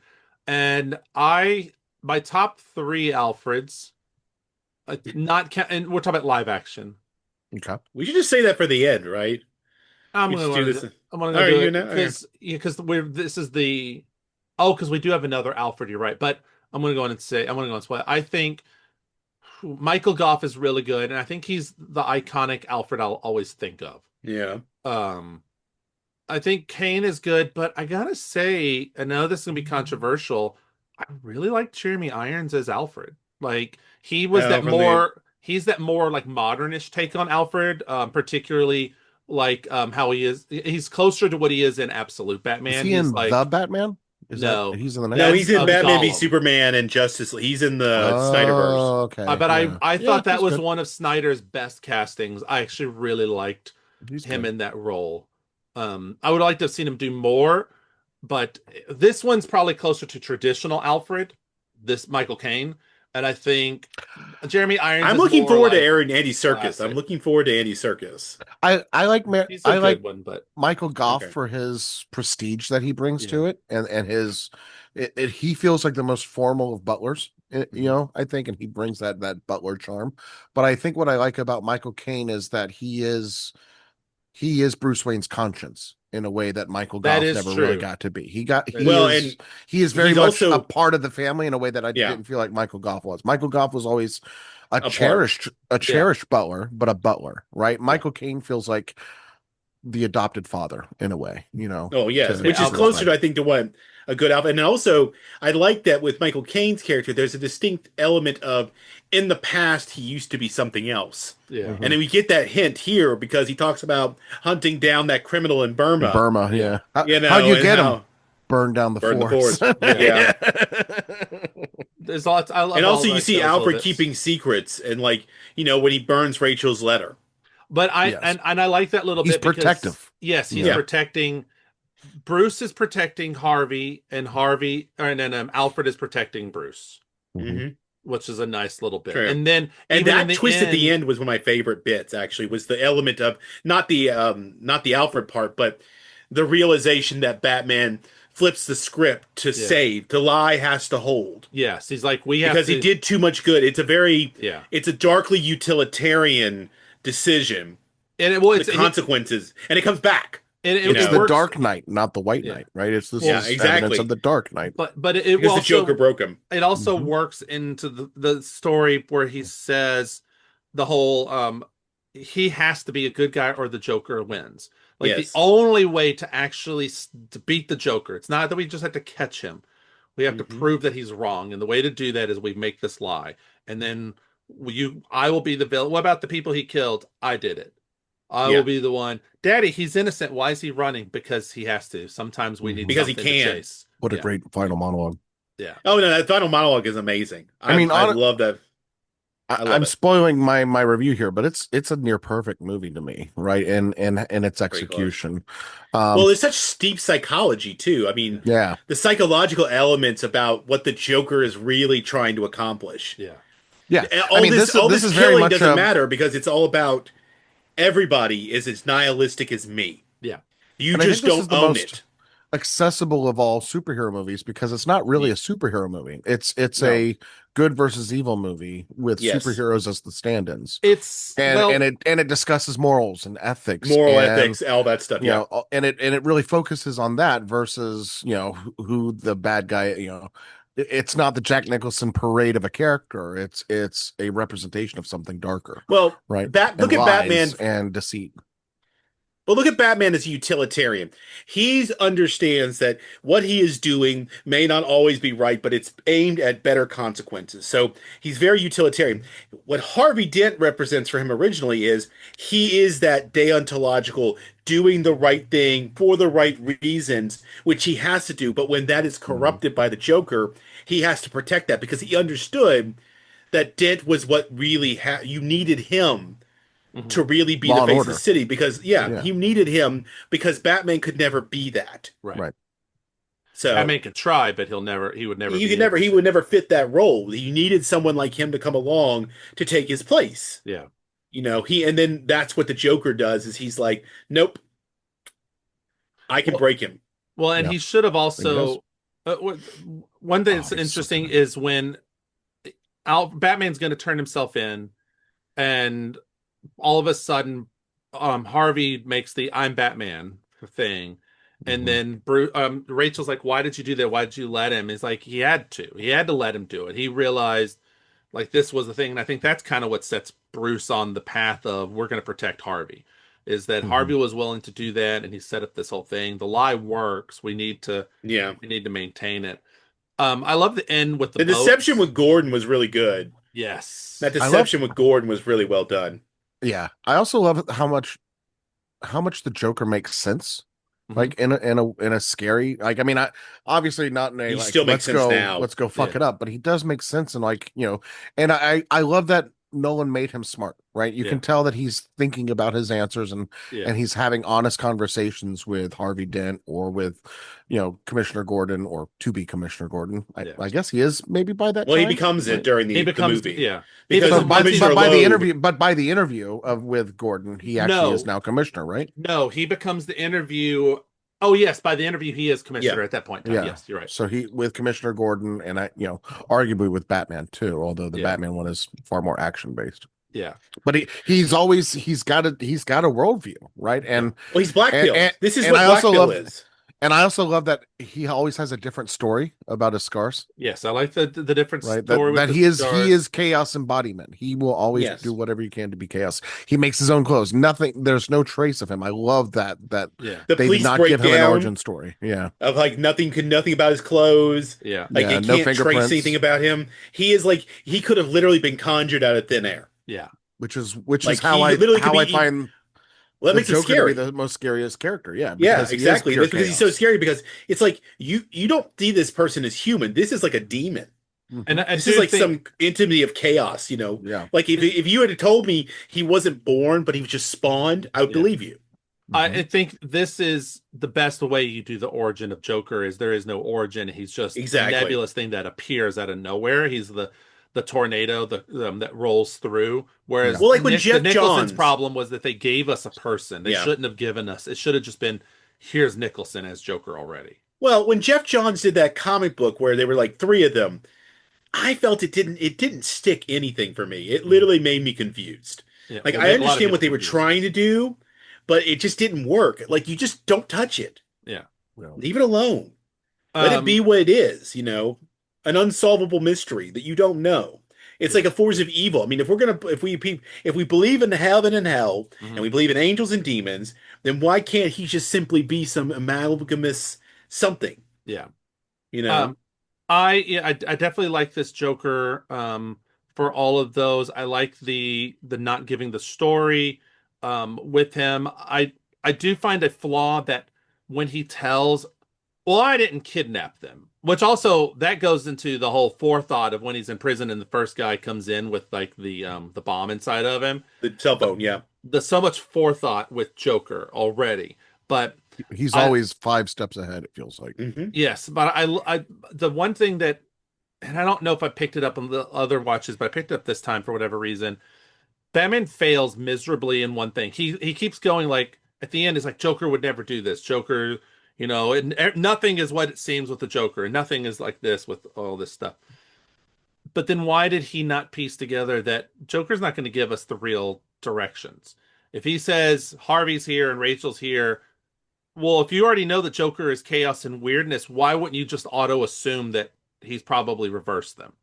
and my top 3 Alfreds, and we're talking about live action. Okay, we should just say that for the end, right? I'm going to do it because this is the because we do have another Alfred. You're right, but I'm going to go in and say I think Michael Goff is really good, and I think he's the iconic Alfred I'll always think of. Yeah. I think Kane is good, but I gotta say, I know this is gonna be controversial. I really like Jeremy Irons as Alfred. Like he was he's that more like modernish take on Alfred, particularly like how he is. He's closer to what he is in Absolute Batman. Is he in the Batman? He's in the next. No, he's in Batman v Superman and Justice League. He's in the Snyderverse. Okay. But I thought that was one of Snyder's best castings. I actually really liked him in that role. I would like to have seen him do more, but this one's probably closer to traditional Alfred, this Michael Caine. And I think Jeremy Irons. I'm looking forward to Andy Serkis. I'm looking forward to Andy Serkis. I like one, but Michael Goff for his prestige that he brings to it, and his he feels like the most formal of butlers. I think, and he brings that butler charm. But I think what I like about Michael Caine is that he is Bruce Wayne's conscience in a way that Michael Goff never really got to be. He is very much a part of the family in a way that I didn't feel like Michael Goff was. Michael Goff was always a cherished butler, but a butler, right? Michael Caine feels like the adopted father in a way, Oh yes, which is closer, I think, to what a good Alfred. And also, I like that with Michael Caine's character, there's a distinct element of in the past he used to be something else. Yeah. And then we get that hint here because he talks about hunting down that criminal in Burma. Burma, yeah. You know, How'd you and get how- him? Burn down the Burn the forest. forest. Yeah. There's lots. I love. And all also, you those see little Alfred bits. keeping secrets, and like when he burns Rachel's letter. But I Yes. and I like that little He's bit because protective. yes, he's Yeah. protecting. Bruce is protecting Harvey, and then Alfred is protecting Bruce, Mm-hmm. which is a nice little bit. True. And then And even that in the twist end, at the end was one of my favorite bits. Actually, was the element of not the Alfred part, but the realization that Batman flips the script to save. To lie has to hold. Yes, he's like we have Because to, he did too much good. It's a very Yeah, it's a darkly utilitarian decision. and it was The consequences, and it comes back. It's it the works, Dark Knight, not the White Knight, right? It's this Yeah, is exactly. evidence of the Dark Knight. but it Because also the Joker broke him. it also works into the story where he says the whole he has to be a good guy or the Joker wins. Like Yes. the only way to actually to beat the Joker, it's not that we just have to catch him. We have to prove that he's wrong, and the way to do that is we make this lie, and then I will be the villain. What about the people he killed? I did it. I will be the one. Daddy, he's innocent. Why is he running? Because he has to. Sometimes we need Because he something to can. chase. What a great final monologue. Yeah. Oh no, that final monologue is amazing. I love that. I'm spoiling my review here, but it's a near perfect movie to me, right? And its execution. Well, there's such steep psychology too. I mean, yeah, the psychological elements about what the Joker is really trying to accomplish. Yeah. Yeah. All this is very killing much doesn't matter because it's all about everybody is as nihilistic as me. Yeah. You just don't own it. Accessible of all superhero movies because it's not really a superhero movie. It's a good versus evil movie with superheroes as the stand-ins. And it discusses morals and ethics, ethics, all that stuff. You know, and it really focuses on that versus who the bad guy. It's not the Jack Nicholson parade of a character. It's a representation of something darker. Well, right. Look at Batman and deceit. Well, look at Batman as a utilitarian. He understands that what he is doing may not always be right, but it's aimed at better consequences. So he's very utilitarian. What Harvey Dent represents for him originally is he is that deontological, doing the right thing for the right reasons, which he has to do. But when that is corrupted by the Joker, he has to protect that because he understood that Dent was what really you needed him to really be the face of the city because he needed him because Batman could never be that. Right. So Batman could try, but he would never he would never fit that role. You needed someone like him to come along to take his place. Yeah. And then that's what the Joker does is he's like, nope, I can break him. Well, and he should have also one thing that's interesting is when Batman's going to turn himself in and all of a sudden Harvey makes the I'm Batman thing and then Rachel's like, why did you do that? Why did you let him? It's like he had to let him do it. He realized like this was the thing, and I think that's kind of what sets Bruce on the path of we're going to protect Harvey, is that Harvey was willing to do that and he set up this whole thing. The lie works. We need to maintain it. I love the end with the deception with Gordon was really good. Yes. That deception with Gordon was really well done. Yeah, I also love how much the Joker makes sense, like in a scary, like I mean, obviously not in a like still makes sense now. Let's go fuck it up, but he does make sense, and and I love that Nolan made him smart, right? You can tell that he's thinking about his answers and he's having honest conversations with Harvey Dent or with Commissioner Gordon or to be Commissioner Gordon. I guess he is maybe by that time. He becomes it during the movie. Yeah. Because by the interview with Gordon, he actually is now commissioner, right? No, he becomes the interview. Oh yes, by the interview he is commissioner at that point. Yeah. Yes, you're right. So he with Commissioner Gordon and arguably with Batman too, although the Batman one is far more action based. Yeah. But he's got a worldview, right? And he's Black Pill. This is what Black Pill is. And I also love that he always has a different story about his scars. Yes, I like the different Right. story with That the he scars. is chaos embodiment. He will always Yes. do whatever he can to be chaos. He makes his own clothes. Nothing. There's no trace of him. I love that Yeah, The they did police not give him an breakdown origin story. Yeah. of like nothing about his clothes. yeah, Like Yeah. they No can't trace fingerprints. anything about him. He is like he could have literally been conjured out of thin air. yeah. Which is Like he literally could how be. I find Well, that the makes him Joker to be scary. the most scariest character. Yeah, Yeah, because he is exactly. pure That's because he's so chaos. scary because it's like you don't see this person as human. This is like a demon. And Mhm. I This is do like think some intimacy of chaos, you know. Yeah. Like if you had told me he wasn't born but he was just spawned, I would yeah. believe you. I Mhm. think this is the best way you do the origin of Joker is there is no origin. He's just a Exactly. nebulous thing that appears out of nowhere. He's the tornado that rolls through. Yeah. Whereas Well, like when The Jeff Nicholson's Johns, problem was that they gave us a person. They yeah. shouldn't have given us. It should have just been here's Nicholson as Joker already. Well, when Jeff Johns did that comic book where there were like three of them, I felt it didn't stick anything for me. It Mhm. literally made me confused. Yeah, Like well, I made a lot of understand people what they were confused. trying to do, but it just didn't work. Like you just don't touch it. Yeah. Well, Leave it alone. Let it be Um. what it is, you know, an unsolvable mystery that you don't know. It's Yeah. like a force of evil. I mean, if we believe in heaven and hell, and Mhm. we believe in angels and demons, then why can't he just simply be some amalgamous something? Yeah. You know? Um. I definitely like this Joker for all of those. I like the not giving the story with him. I do find a flaw that when he tells, well, I didn't kidnap them, which also that goes into the whole forethought of when he's in prison and the first guy comes in with like the bomb inside of him. The cell The, phone, yeah. the so much forethought with Joker already. But he's I always 5 steps ahead, it feels like. Hmm. yes, but I the one thing that and I don't know if I picked it up on the other watches, but I picked it up this time for whatever reason. Batman fails miserably in one thing. He keeps going like at the end is like Joker would never do this. Joker, nothing is what it seems with the Joker, and nothing is like this with all this stuff. But then why did he not piece together that Joker's not going to give us the real directions? If he says Harvey's here and Rachel's here, well, if you already know that Joker is chaos and weirdness, why wouldn't you just auto assume that he's probably reversed them?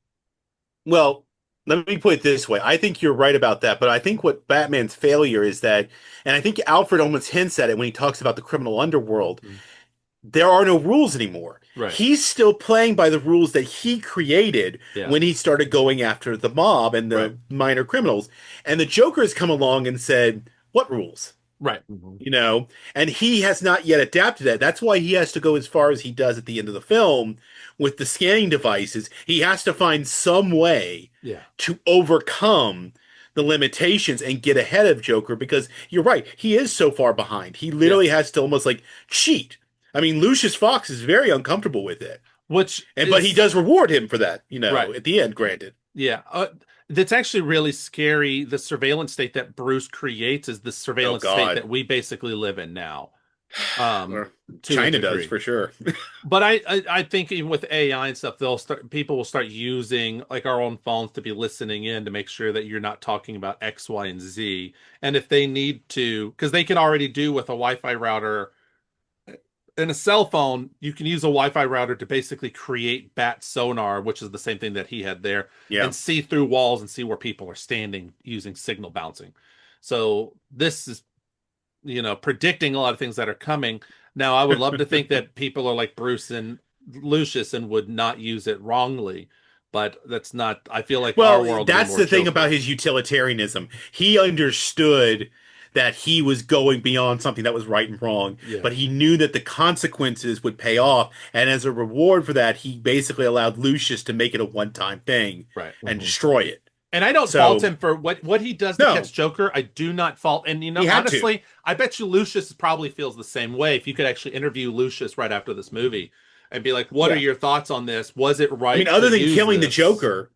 Well, let me put it this way. I think you're right about that, but I think what Batman's failure is that, and I think Alfred almost hints at it when he talks about the criminal underworld, Mm. there are no rules anymore. Right. He's still playing by the rules that he created Yeah. when he started going after the mob and the Right. minor criminals. And the Joker has come along and said, "What rules?" Right. Mhm. You know, and he has not yet adapted that. That's why he has to go as far as he does at the end of the film with the scanning devices. He has to find some way Yeah. to overcome the limitations and get ahead of Joker because you're right, he is so far behind. He literally has to almost like cheat. I mean, Lucius Fox is very uncomfortable with it. Which But he does reward him for that, Right. at the end, granted. Yeah. That's actually really scary. The surveillance state that Bruce creates is the surveillance state God. that we basically live in now. Um, Or to a China does degree. for sure. But I think even with AI and stuff, people will start using like our own phones to be listening in to make sure that you're not talking about X, Y, and Z. And if they need to, because they can already do with a Wi-Fi router in a cell phone, you can use a Wi-Fi router to basically create bat sonar, which is the same thing that he had there, Yeah. and see through walls and see where people are standing using signal bouncing. So this is, predicting a lot of things that are coming. Now, I would love to think that people are like Bruce and Lucius and would not use it wrongly, but that's not. I feel like our Well, world. that's the thing about his utilitarianism. He understood that he was going beyond something that was right and wrong, Yeah. but he knew that the consequences would pay off. And as a reward for that, he basically allowed Lucius to make it a one-time thing Right. and Mhm. destroy it. And I don't So- fault him for what he does to No. catch Joker. I do not fault. And He had to. honestly, I bet you Lucius probably feels the same way. If you could actually interview Lucius right after this movie and be like, "What are Yeah. your thoughts on this? Was it right?" I mean, other to than use killing the this?" Joker,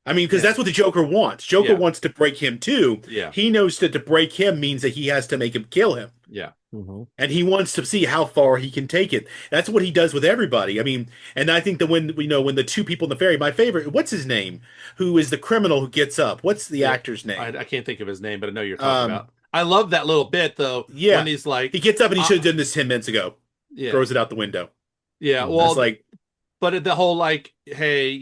I mean, because Yeah. that's what the Joker wants. Joker Yeah. wants to break him too. Yeah. He knows that to break him means that he has to make him kill him. Yeah. Mhm. And he wants to see how far he can take it. That's what he does with everybody. I mean, and I think that when the two people in the ferry, my favorite, what's his name? Who is the criminal who gets up? What's the Yeah. actor's name? I can't think of his name, but I know you're talking Um, about. I love that little bit though. yeah. When he's like, He gets up and he uh, should have done this 10 minutes ago. Yeah. throws it out the window. Yeah. It's Well, like, but the whole like, hey,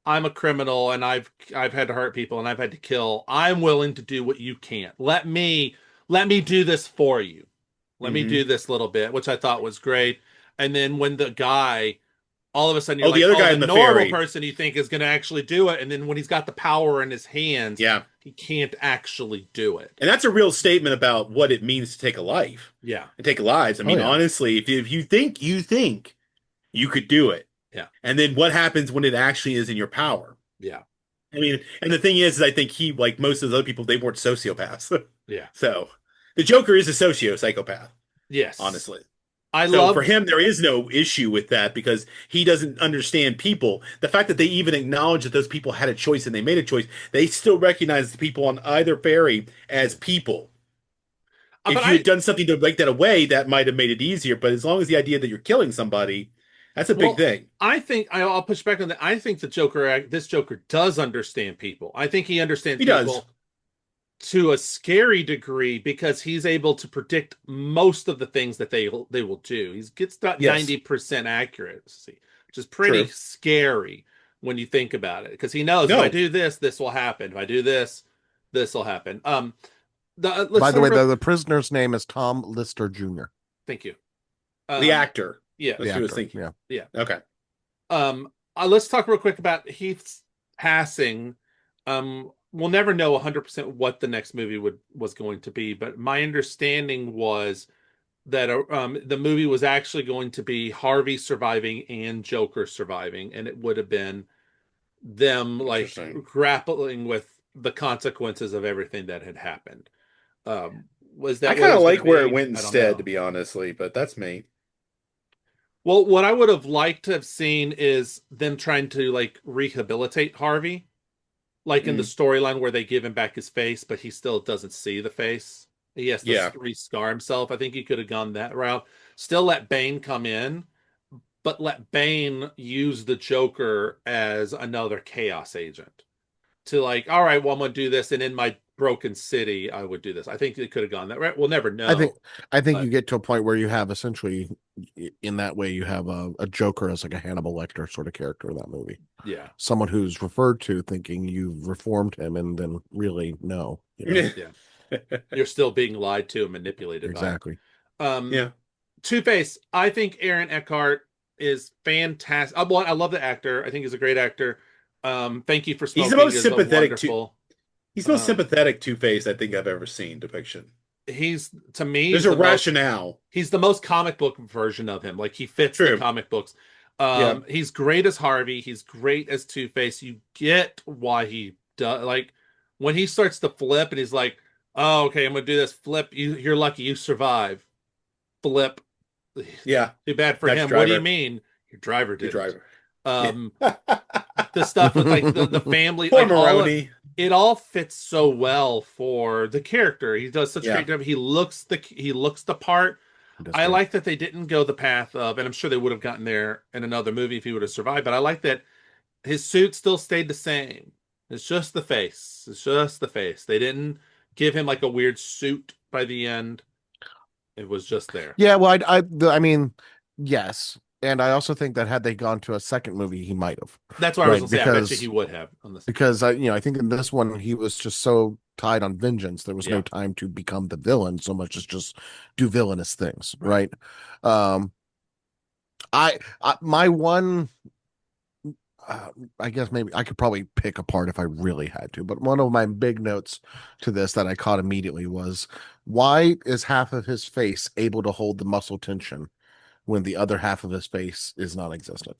I'm a criminal and I've had to hurt people and I've had to kill. I'm willing to do what you can't. Let me do this for you. Let me do this little bit, which I thought was great. And then when the guy, all of a sudden you're the like, other oh, guy the in the normal ferry. person you think is going to actually do it. And then when he's got the power in his hands, Yeah. he can't actually do it. And that's a real statement about what it means to take a life. Yeah. And take lives. I mean, honestly, if you think you could do it. Yeah. And then what happens when it actually is in your power? Yeah. I mean, and the thing is I think he, like most of the other people, they weren't sociopaths. Yeah. So the Joker is a psychopath. Yes. Honestly. For him, there is no issue with that because he doesn't understand people. The fact that they even acknowledge that those people had a choice and they made a choice, they still recognize the people on either ferry as people. If you had done something to break that away, that might have made it easier. But as long as the idea that you're killing somebody, that's a big thing. I think I'll push back on that. I think this Joker does understand people. I think he understands people to a scary degree because he's able to predict most of the things that they will do. He gets that 90% accuracy, which is pretty scary when you think about it. Because he knows if I do this, this will happen. If I do this, this will happen. By the way, the prisoner's name is Tom Lister Jr. Thank you. The actor. Yeah. That's what I was thinking. Yeah. Okay. Let's talk real quick about Heath's passing. We'll never know 100% what the next movie was going to be, but my understanding was that the movie was actually going to be Harvey surviving and Joker surviving, and it would have been them like grappling with the consequences of everything that had happened. Was that? I kind of like where it went instead, to be honestly, but that's me. Well, what I would have liked to have seen is them trying to like rehabilitate Harvey. Like in the storyline where they give him back his face, but he still doesn't see the face. He has to re-scar himself. I think he could have gone that route. Still let Bane come in, but let Bane use the Joker as another chaos agent. To like, all right, well, I'm going to do this, and in my broken city, I would do this. I think they could have gone that right. We'll never know. I think you get to a point where you have essentially, in that way, you have a Joker as like a Hannibal Lecter sort of character in that movie. Yeah, someone who's referred to thinking you've reformed him, and then really no. Yeah, you're still being lied to and manipulated. Exactly. Two-Face. I think Aaron Eckhart is fantastic. I love the actor. I think he's a great actor. Thank You for Smoking. He's the most sympathetic. He's the most sympathetic Two-Face I think I've ever seen depiction. He's, to me, there's a rationale. He's the most comic book version of him. Like he fits the comic books. He's great as Harvey. He's great as Two-Face. You get why he does. Like when he starts to flip and he's like, "Oh, okay, I'm gonna do this." Flip. You're lucky you survive. Flip. Yeah. Too bad for him. Driver. What do you mean? Your driver did. Your driver. The stuff with like the family. Poor like, Maroni. It all fits so well for the character. He does such a great job. He looks the part. I like that they didn't go the path of, and I'm sure they would have gotten there in another movie if he would have survived, but I like that his suit still stayed the same. It's just the face. It's just the face. They didn't give him like a weird suit by the end. It was just there. Yeah, well, I mean, yes. And I also think that had they gone to a second movie, he might have. That's what I was going to say. I bet you he would have on this. Because I think in this one he was just so tied on vengeance. There was no time to become the villain so much as just do villainous things, right? My one, I guess maybe I could probably pick apart if I really had to, but one of my big notes to this that I caught immediately was, why is half of his face able to hold the muscle tension when the other half of his face is non-existent,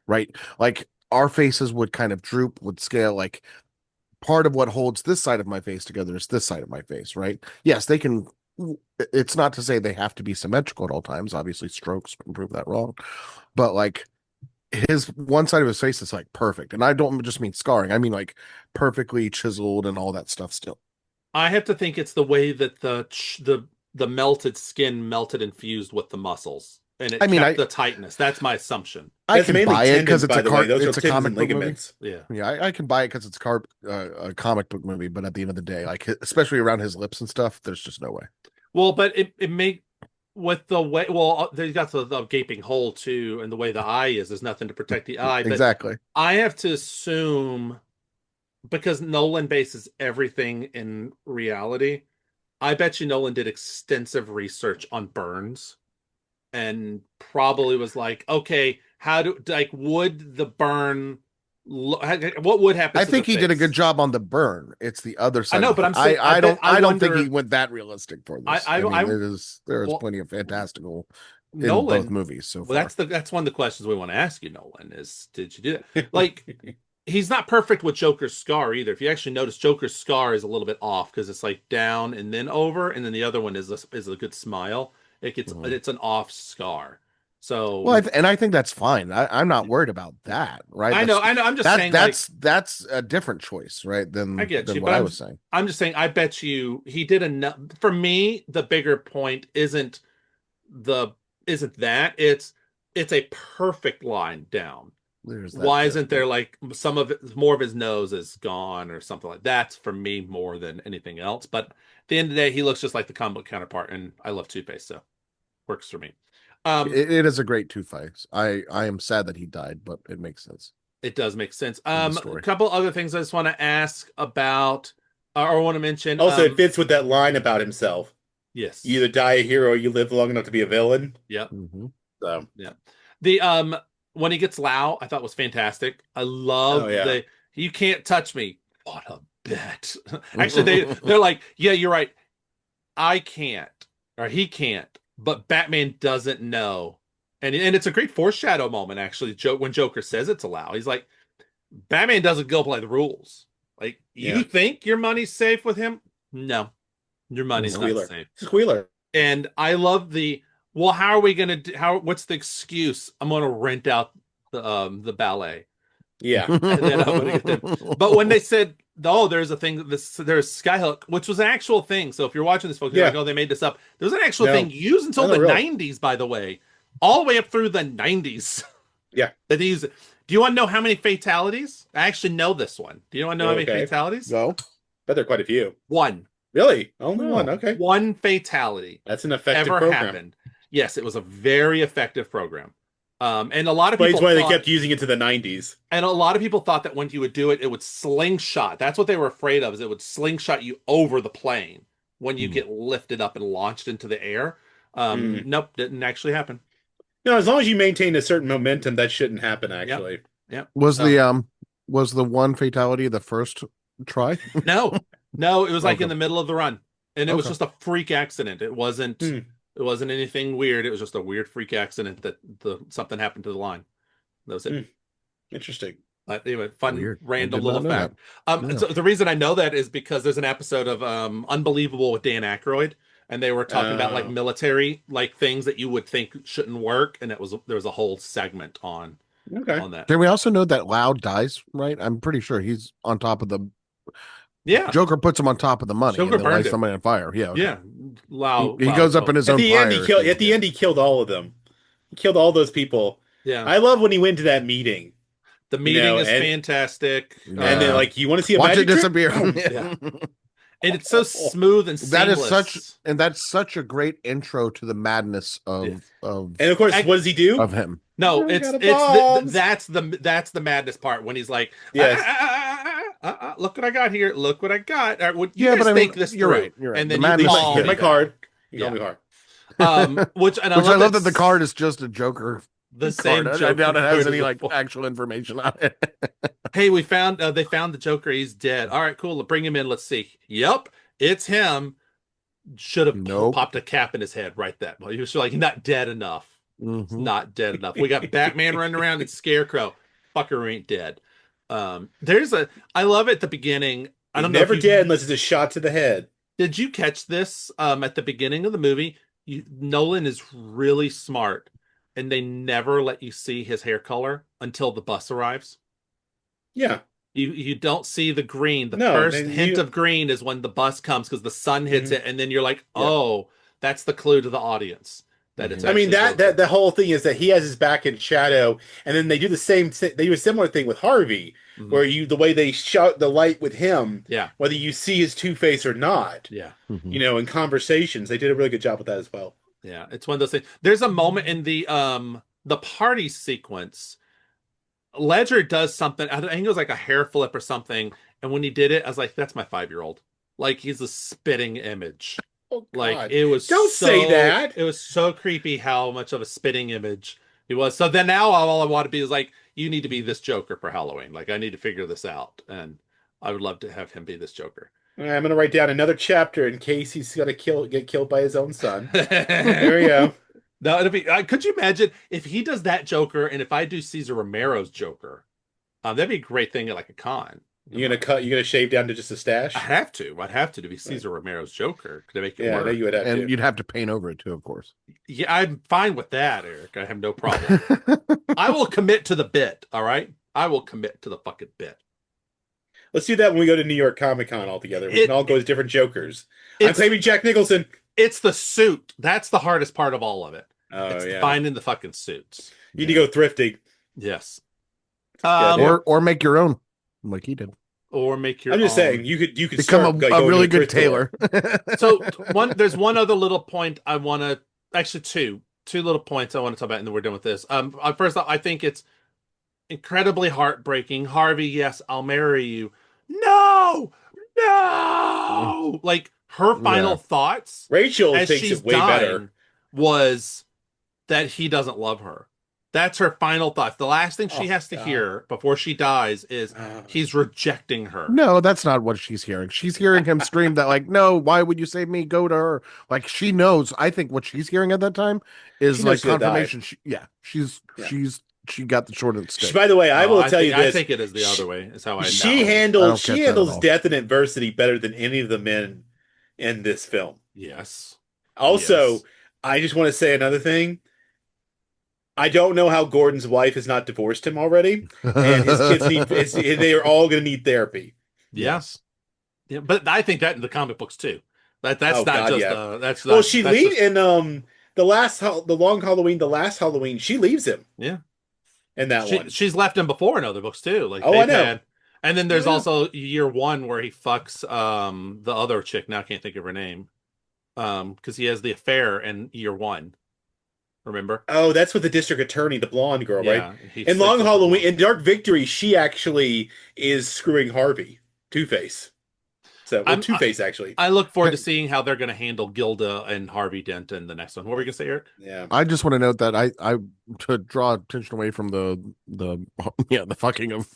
right? Like our faces would kind of droop, would scale. Like part of what holds this side of my face together is this side of my face, right? Yes, they can. It's not to say they have to be symmetrical at all times. Obviously, strokes can prove that wrong. But like his one side of his face is like perfect. And I don't just mean scarring. I mean like perfectly chiseled and all that stuff still. I have to think it's the way that the melted skin melted and fused with the muscles. And it kept the tightness. That's my assumption. I can buy it because it's a comic book movie. Yeah, I can buy it because it's a comic book movie. But at the end of the day, like especially around his lips and stuff, there's just no way. Well, but it with the way, well, they got the gaping hole too, and the way the eye is, there's nothing to protect the eye. But Exactly. I have to assume because Nolan bases everything in reality. I bet you Nolan did extensive research on burns and probably was like, okay, how do like would the burn what would happen I to think the he did a face? good job on the burn. It's the other side. I know, of but it. I'm saying I don't think wonder, he went that realistic for this. I mean, there is well, plenty of fantastical in both Nolan. movies so Well, far. that's one of the questions we want to ask you, Nolan, is did you do that? Like he's not perfect with Joker's scar either. If you actually notice, Joker's scar is a little bit off because it's like down and then over, and then the other one is a good smile. It's an off scar. So Well, and I think that's fine. I'm not worried about that, right? I know. I'm just saying that's a different choice, right? I get you, Than but what I was saying. I'm just saying. I bet you he did enough. For me, the bigger point the isn't that it's a perfect line down. There's that Why too. isn't there like some of it more of his nose is gone or something like that's for me more than anything else. But at the end of the day, he looks just like the comic book counterpart, and I love Two-Face, so works for me. It is a great Two-Face. I am sad that he died, but it makes sense. It does make sense. the A story. couple other things I just want to ask about or want to mention. Also, it fits with that line about himself. Yes. You either die a hero or you live long enough to be a villain. Yeah. Mm-hmm. So yeah. The when he gets Lao, I thought was fantastic. I love the you can't touch me. What a bet. Actually, they're like, yeah, you're right. I can't, or he can't, but Batman doesn't know. And it's a great foreshadow moment, actually, when Joker says it's allowed. He's like, Batman doesn't go by the rules. Like, you think your money's safe with him? No, your money's not safe. Squealer. And I love well, how are we going to do, what's the excuse? I'm going to rent out the ballet. Yeah. And then I'm going to get them. But when they said, oh, there's a thing, there's Skyhook, which was an actual thing. So if you're watching this, folks, you're like, oh, they made this up. There was an actual thing used until the 90s, by the way. All the way up through the 90s. Yeah. That he's. Do you want to know how many fatalities? I actually know this one. Do you want to know how many fatalities? No. Bet there are quite a few. One. Really? Only one. Okay. One fatality. That's an effective program. Happened. Yes, it was a very effective program. And a lot of people. That's why they kept using it to the 90s. And a lot of people thought that when you would do it, it would slingshot. That's what they were afraid of, is it would slingshot you over the plane when you get lifted up and launched into the air. Nope, didn't actually happen. No, as long as you maintain a certain momentum, that shouldn't happen, actually. Yep. Was the one fatality the first try? No, it was like in the middle of the run. And it was just a freak accident. It wasn't anything weird. It was just a weird freak accident that something happened to the line. That was it. Interesting. Anyway, fun Weird. random little fact. So the reason I know that is because there's an episode of Unbelievable with Dan Aykroyd, and they were talking about like military like things that you would think shouldn't work, and there was a whole segment on that. Then we also know that Loud dies, right? I'm pretty sure he's on top of the. Yeah, Joker puts him on top of the money Joker and then lights somebody on fire. Yeah, yeah. Loud. He goes up in his own fire. At the end, he killed all of them. He killed all those people. Yeah, I love when he went to that meeting. The meeting is fantastic. And then, like, you want to see a watch magic it disappear. Yeah. And it's so smooth and seamless. That's such a great intro to the madness of and of course, what does he do? Of him. No, that's the madness part when he's like, look what I got here. Look what I got. You guys think this you're through. right. You're right. And then you call me my card. You call me hard. Which I love that the card is just a Joker. The same card. Joker. I doubt it has any like actual information on it. Hey, they found the Joker. He's dead. All right, cool. Bring him in. Let's see. Yep, it's him. Should have popped a cap in his head right then. Well, he was like, not dead enough. It's not dead enough. We got Batman running around and Scarecrow. Fucker ain't dead. I love it at the beginning. I don't know. Never dead unless it's a shot to the head. Did you catch this at the beginning of the movie? Nolan is really smart, and they never let you see his hair color until the bus arrives. Yeah. You don't see the green. The first hint of green is when the bus comes because the sun hits it, and then you're like, oh, that's the clue to the audience. That it's. I mean, that the whole thing is that he has his back in shadow, and then they do the same. They do a similar thing with Harvey, where the way they shot the light with him, whether you see his Two-Face or not, in conversations, they did a really good job with that as well. Yeah, it's one of those things. There's a moment in the party sequence. Ledger does something. I think it was like a hair flip or something. And when he did it, I was like, "That's my 5-year-old." Like he's a spitting image. Oh Like God! Don't say it that. was so creepy how much of a spitting image he was. So then now all I want to be is like, you need to be this Joker for Halloween. Like I need to figure this out, and I would love to have him be this Joker. All right, I'm gonna write down another chapter in case he's gonna get killed by his own son. There we No, go. it'd be. Could you imagine if he does that Joker, and if I do Caesar Romero's Joker? That'd be a great thing at like a con. You gonna cut? You gonna shave down to just a stash? I'd have to. I'd have to be Caesar Romero's Joker to make it Yeah, I know work. you would have And to. you'd have to paint over it too, of course. Yeah, I'm fine with that, Eric. I have no problem. I will commit to the bit. All right, I will commit to the fucking bit. Let's do that when we go to New York Comic Con all together. We can all go as different Jokers. I'm claiming Jack Nicholson. It's the suit. That's the hardest part of all of it. Oh it's yeah, finding the fucking suits. You need to go thrifting. Yes. Or make your own, like he did. Or make your I'm just own. saying you could become a really good tailor. So there's one other little point I want to actually two little points I want to talk about, and then we're done with this. First off, I think it's incredibly heartbreaking. Harvey, yes, I'll marry you. No, like her final thoughts. Rachel as takes she's it way dying better. Was that he doesn't love her. That's her final thoughts. The last thing she has to hear before she dies is he's rejecting her. No, that's not what she's hearing. She's hearing him scream that, like, no, why would you save me? Go to her. Like, she knows. I think what she's hearing at that time is like confirmation. She got the short of the stick. By the way, I will tell you this. I think it is the other way. Is how I know. She handles death and adversity better than any of the men in this film. Yes. Also, yes. I just want to say another thing. I don't know how Gordon's wife has not divorced him already, and his kids they are all going to need therapy. Yes, yeah, but I think that in the comic books too. That's not just that's well, she leaves in the last Halloween, she leaves him. Yeah, in that one, she's left him before in other books too. Like I know. And then there's also year one where he fucks the other chick. Now I can't think of her name. Because he has the affair in year one. Remember? Oh, that's with the district attorney, the blonde girl, right? In Long Halloween, in Dark Victory, she actually is screwing Harvey, Two-Face. So, Two-Face, actually. I look forward to seeing how they're going to handle Gilda and Harvey Dent in the next one. What were you going to say, Eric? Yeah. I just want to note that I to draw attention away from the fucking of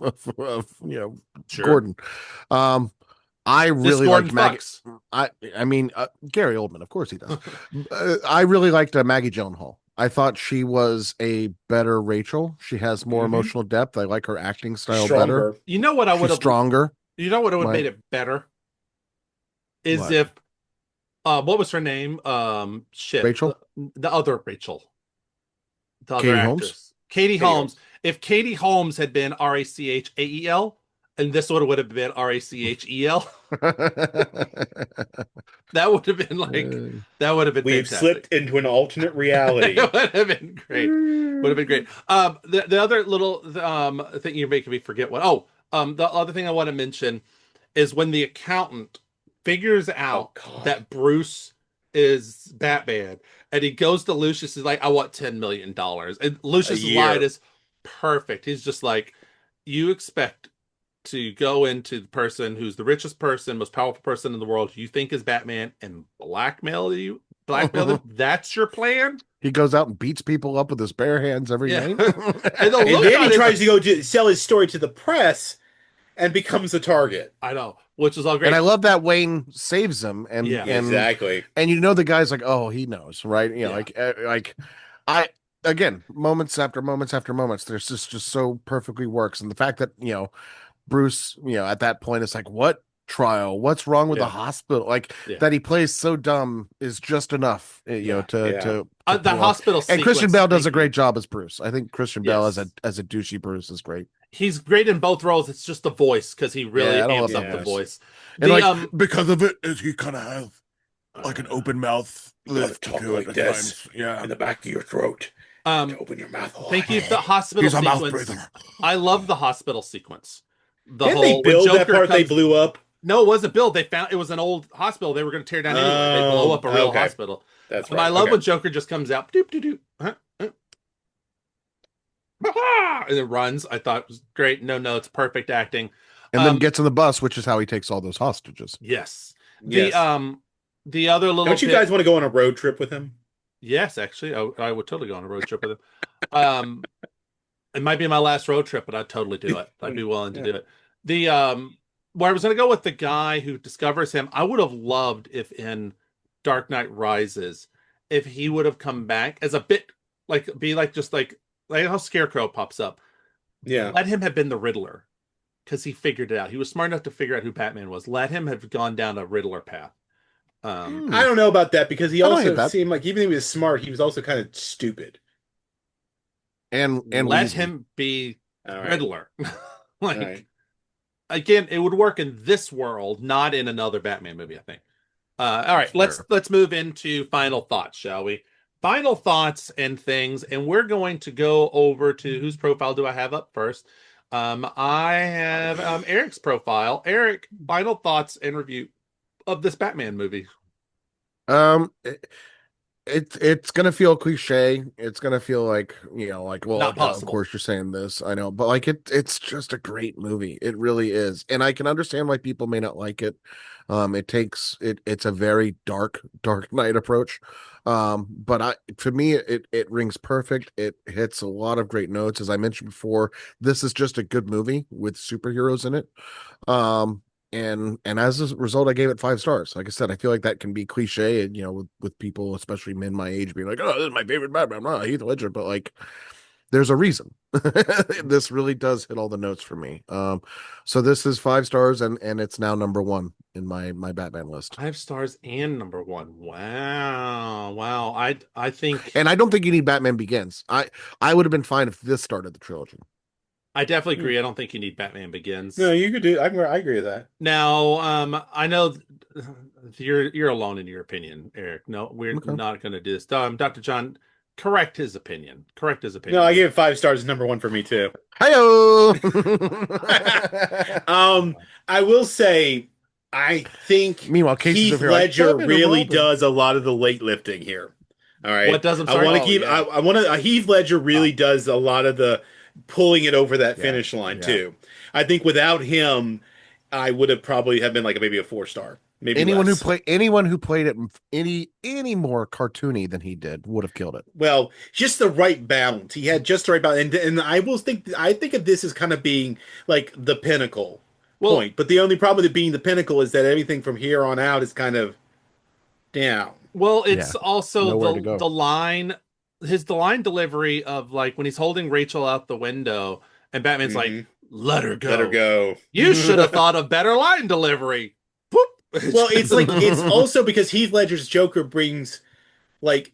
sure. Gordon. I really like Maggie. I mean, Gary Oldman, of course he does. I really liked Maggie Gyllenhaal. I thought she was a better Rachel. She has more emotional depth. I like her acting style better. You know what I would have stronger. You know what would have made it better is if what was her name? Rachel, the other Rachel, the Katie other actress, Holmes? Katie Holmes. If Katie Holmes had been Rachael. And this would have been Rachel. That would have been that would have been. We've fantastic. slipped into an alternate reality. It would have been great. Would have been great. The other little thing you're making me forget what. The other thing I want to mention is when the accountant figures out that Bruce is Batman, and he goes to Lucius, is like, "I want $10 million," and Lucius' line is perfect. He's just like, "You expect to go into the person who's the richest person, most powerful person in the world you think is Batman and blackmail them? That's your plan?" He goes out and beats people up with his bare hands every night. and then he tries to go sell his story to the press and becomes a target. I know, which is all great. And I love that Wayne saves him. And exactly. And the guy's like, oh, he knows, right? Again, moments after moments after moments, there's just so perfectly works. And the fact that, Bruce, at that point, it's like, what trial? What's wrong with the hospital? That he plays so dumb is just enough, to the hospital. And Christian Bale does a great job as Bruce. I think Christian Bale as a douchey Bruce is great. He's great in both roles. It's just the voice because he really amps up the voice. And because of it, he kind of have like an open mouth lift to it at times. Yeah, in the back of your throat. To open your mouth. Thank you. The hospital sequence. Mouth breather. I love the hospital sequence. They build that part they blew up? No, it wasn't built. They found it was an old hospital they were going to tear down anyway. They blow up a real hospital. That's I right. love Okay. when Joker just comes out, doop, doop, doop, and it runs. I thought it was great. No notes, perfect acting. And then gets in the bus, which is how he takes all those hostages. Yes. Yes. The other little Don't you bit, guys want to go on a road trip with him? yes, actually, I would totally go on a road trip with him. Um, it might be my last road trip, but I'd totally do it. I'd be willing to do it. The Where I was gonna go with the guy who discovers him, I would have loved if in Dark Knight Rises, if he would have come back as a bit like be like just like how Scarecrow pops up. Yeah. Let him have been the Riddler because he figured it out. He was smart enough to figure out who Batman was. Let him have gone down a Riddler path. I don't know about that because he I don't hate also that. seemed like even though he was smart, he was also kind of stupid. And let Weasley. him be All right. Riddler. Like All right. again, it would work in this world, not in another Batman movie, I think. All right, Sure. let's move into final thoughts, shall we? Final thoughts and things, and we're going to go over to whose profile do I have up first? I have Eric's profile. Eric, final thoughts and review of this Batman movie. It's gonna feel cliche. It's gonna feel like, like, well, Not of possible. course you're saying this, I know, but like it's just a great movie. It really is, and I can understand why people may not like it. It's a very dark night approach. But to me, it rings perfect. It hits a lot of great notes. As I mentioned before, this is just a good movie with superheroes in it. Um, and as a result, I gave it 5 stars. Like I said, I feel like that can be cliche, and with people, especially men my age, being like, "Oh, this is my favorite Batman." I'm not Heath Ledger, but like, there's a reason. This really does hit all the notes for me. So this is 5 stars, and it's now number one in my Batman list. 5 stars and number one. Wow, wow. I think And I don't think you need Batman Begins. I would have been fine if this started the trilogy. I definitely agree. I don't think you need Batman No, Begins. you could do. I agree with that. Now, I know you're alone in your opinion, Eric. No, we're Okay. not going to do this. Dr. John, correct his opinion. Correct his opinion. No, I gave it 5 stars. Number one for me too. Hi-yo! I will say, I think Meanwhile, Casey's Heath over here like, Ledger "Batman and really Robin." does a lot of the late lifting here. All right, What does? I'm I sorry. want to Oh, keep. yeah. I want to. Heath Ledger really does a lot of the pulling it over that Yeah, finish line yeah. too. I think without him, I would have probably have been like maybe a 4 star, maybe Anyone less. who played it any more cartoony than he did would have killed it. Well, just the right balance. He had just the right balance, and I think of this as kind of being like the pinnacle Well, point. But the only problem with it being the pinnacle is that everything from here on out is kind of down. well, it's Yeah, also nowhere to go. the line, the line delivery of like when he's holding Rachel out the window, and Batman's like, Mhm. "Let her go." Let her go. You should have thought of better line delivery. Boop. Well, it's like it's also because Heath Ledger's Joker brings like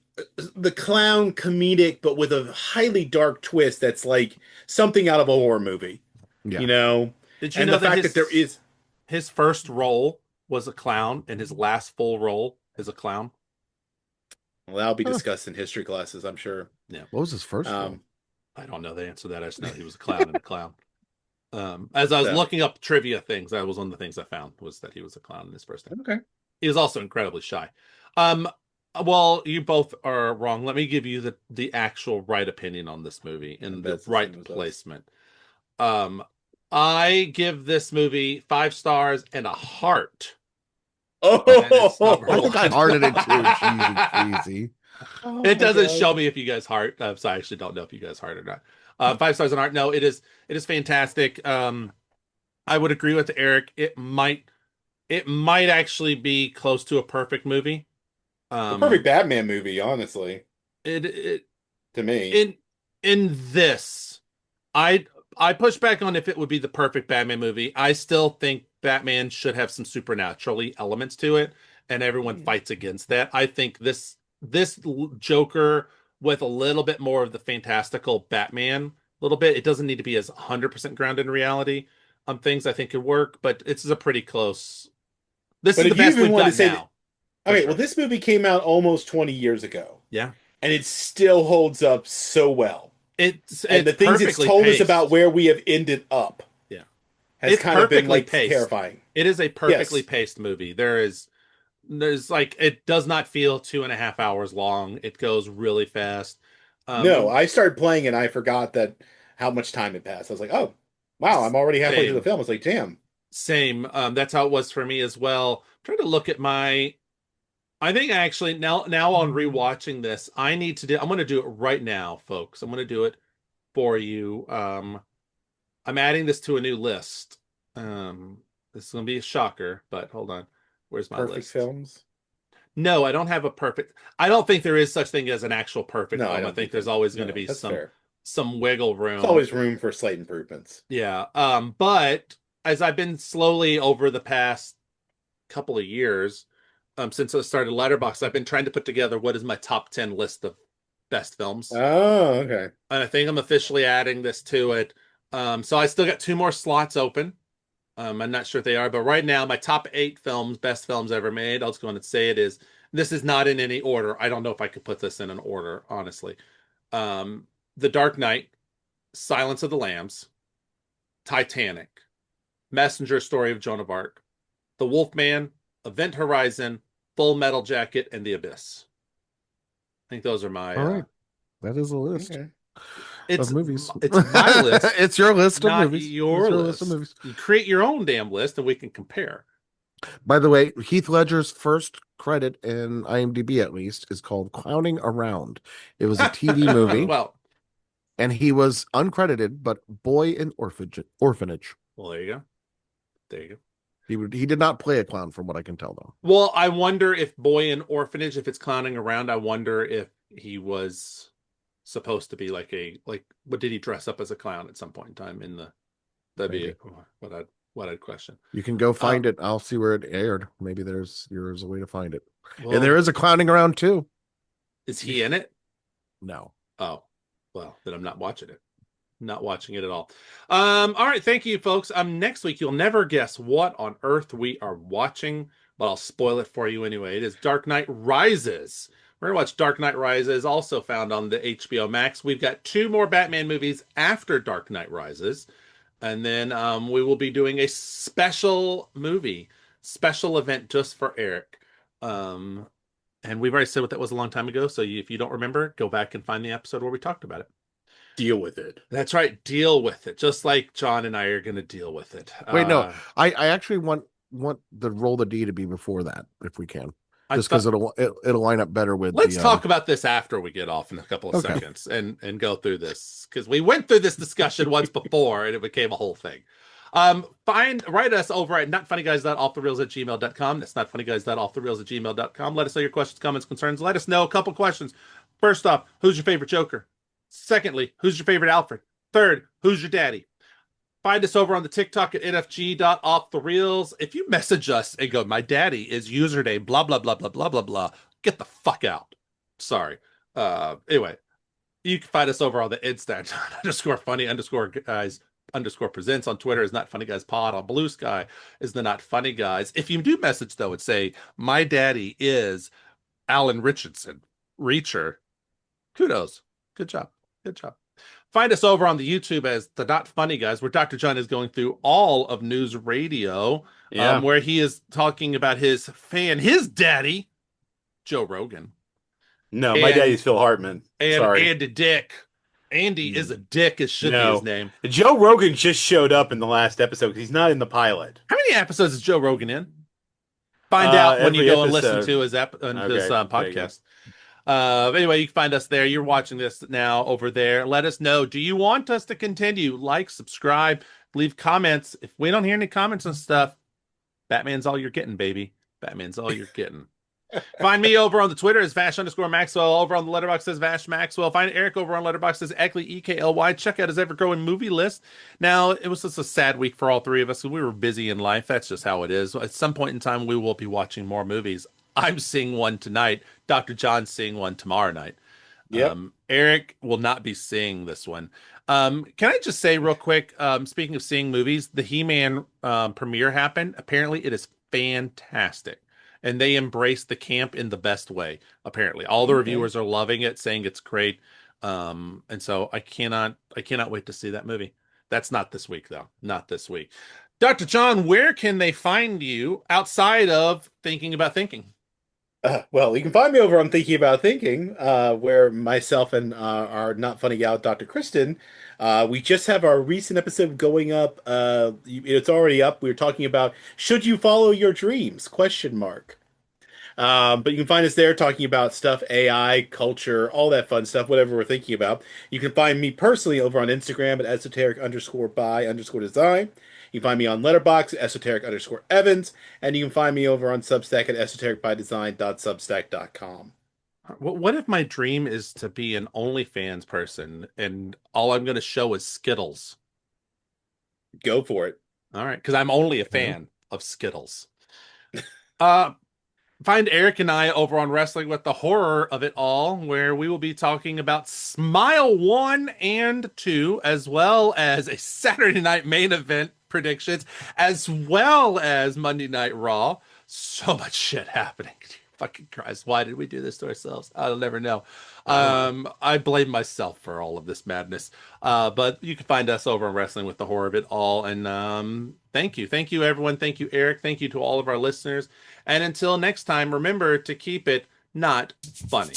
the clown comedic, but with a highly dark twist that's like something out of a horror movie. Yeah. You know, Did you and know the that fact that there is. his first role was a clown, and his last full role is a clown? Well, that'll be discussed in history classes, I'm sure. Yeah. What was his first film? I don't know the answer to that. I just know he was a clown and a clown. As I was So. looking up trivia things, that was one of the things I found was that he was a clown in his first thing. Okay. He was also incredibly shy. Well, you both are wrong. Let me give you the actual right opinion on this movie and the That's the right same as us. placement. I give this movie 5 stars and a heart. Oh, I think I hearted it too. Cheesy. Oh It my doesn't God. show me if you guys heart. So I actually don't know if you guys heart or not. 5 stars and heart. No, it is fantastic. I would agree with Eric. It might actually be close to a perfect movie. The perfect Batman movie, honestly, It to me. in this, I push back on if it would be the perfect Batman movie. I still think Batman should have some supernaturally elements to it, and everyone fights against that. I think this Joker with a little bit more of the fantastical Batman, a little bit. It doesn't need to be as 100% grounded in reality on things. I think could work, but it's a pretty close. This But is the if you best even we've want to got say now. Okay, sure. well, this movie came out almost 20 years ago, Yeah, and it still holds up so well. it's And the things it's perfectly told us paced. about where we have ended up, Yeah, has it's kind of been perfectly like paced. terrifying. It is a perfectly Yes. paced movie. There is There's like it does not feel 2.5 hours long. It goes really fast. No, Um, I started playing and I forgot that how much time had passed. I was like, oh, wow, I'm already halfway through the same, film. I was like, damn. same. That's how it was for me as well. I'm trying to look at my. I think actually now on rewatching this, I need to do. I'm going to do it right now, folks. I'm going to do it for you. I'm adding this to a new list. This is going to be a shocker, but hold on. Where's my Perfect list? films? No, I don't have a perfect. I don't think there is such thing as an actual perfect No, I film. I don't think think there's that. always going to No, be that's some fair. wiggle There's room. always room for slight improvements. Yeah. But as I've been slowly over the past couple of years, since I started Letterboxd, I've been trying to put together what is my top 10 list of best films. Oh, okay. And I think I'm officially adding this to it. So I still got two more slots open. I'm not sure if they are, but right now my top 8 films, best films ever made. I'll just go on and say it is. This is not in any order. I don't know if I could put this in an order, honestly. Um, The Dark Knight, Silence of the Lambs, Titanic, Messenger Story of Joan of Arc, The Wolfman, Event Horizon, Full Metal Jacket, and The Abyss. I think those are my. All right, that is a list Okay. It's of movies. it's my list, It's your list of not movies. your It's your list. list of movies. You create your own damn list, and we can compare. By the way, Heath Ledger's first credit in IMDb, at least, is called Clowning Around. It was a TV movie, Well, and he was uncredited, but boy in orphanage. well, there you go. There you go. He did not play a clown, from what I can tell, though. Well, I wonder if Boy in Orphanage, if it's clowning around, I wonder if he was supposed to be what did he dress up as a clown at some point in time in the that'd be Maybe. what I'd question. You can go find it. I'll see where it aired. Maybe there's a way to find it. Well, And there is a Clowning Around too. is he in it? No. Oh, well, then I'm not watching it. Not watching it at all. All right, thank you, folks. Next week you'll never guess what on earth we are watching, but I'll spoil it for you anyway. It is Dark Knight Rises. We're gonna watch Dark Knight Rises, also found on the HBO Max. We've got 2 more Batman movies after Dark Knight Rises, and then we will be doing a special event just for Eric. And we've already said what that was a long time ago. So if you don't remember, go back and find the episode where we talked about it. Deal with it. That's right. Deal with it. Just like John and I are going to deal with it. Wait, no. I actually want the roll the D to be before that, if we can. Just because it'll line up better with. Let's talk about this after we get off in a couple of seconds and go through this, because we went through this discussion once before and it became a whole thing. Write us over at notfunnyguys.offthereels@gmail.com. That's notfunnyguys.offthereels@gmail.com. Let us know your questions, comments, concerns. Let us know a couple questions. First off, who's your favorite Joker? Secondly, who's your favorite Alfred? Third, who's your daddy? Find us over on the TikTok at nfg.offthereels. If you message us and go, my daddy is username blah blah blah blah blah blah blah, get the fuck out. Sorry. Anyway, you can find us over on the Insta _funny_guys_presents. On Twitter is Not Funny Guys Pod. On Blusky is the Not Funny Guys. If you do message though and say my daddy is Alan Richardson, Reacher, kudos, good job. Good job. Find us over on the YouTube as the Not Funny Guys, where Dr. John is going through all of news radio, where he is talking about his daddy, Joe Rogan. No, my daddy's Phil Hartman. Sorry. And a dick. Andy is a dick, as should be his name. Joe Rogan just showed up in the last episode because he's not in the pilot. How many episodes is Joe Rogan in? Find out when you go and listen to his podcast. Anyway, you can find us there. You're watching this now over there. Let us know. Do you want us to continue? Like, subscribe, leave comments. If we don't hear any comments and stuff, Batman's all you're getting, baby. Batman's all you're getting. Find me over on the Twitter as Vash_Maxwell. Over on the Letterboxd as VashMaxwell. Find Eric over on Letterboxd as Ekly, EKLY. Check out his ever-growing movie list. Now, it was just a sad week for all three of us. We were busy in life. That's just how it is. At some point in time, we will be watching more movies. I'm seeing one tonight. Dr. John's seeing one tomorrow night. Yep. Eric will not be seeing this one. Can I just say real quick, speaking of seeing movies, the He-Man premiere happened. Apparently, it is fantastic. And they embrace the camp in the best way, apparently. All the reviewers are loving it, saying it's great. And so I cannot wait to see that movie. That's not this week, though. Not this week. Dr. John, where can they find you outside of Thinking About Thinking? Well, you can find me over on Thinking About Thinking, where myself and our not funny gal, Dr. Kristen, we just have our recent episode going up. It's already up. We were talking about should you follow your dreams? Question mark. But you can find us there talking about stuff, AI, culture, all that fun stuff, whatever we're thinking about. You can find me personally over on Instagram at esoteric_by_design. You can find me on Letterboxd at esoteric_Evans. And you can find me over on Substack at esotericbydesign.substack.com. What if my dream is to be an OnlyFans person and all I'm going to show is Skittles? Go for it. All right, because I'm only a fan of Skittles. Find Eric and I over on Wrestling with the Horror of It All, where we will be talking about Smile 1 and 2, as well as a Saturday night main event predictions, as well as Monday Night Raw. So much shit happening. Fucking Christ, why did we do this to ourselves? I'll never know. I blame myself for all of this madness. But you can find us over on Wrestling with the Horror of It All. And thank you. Thank you, everyone. Thank you, Eric. Thank you to all of our listeners. And until next time, remember to keep it not funny.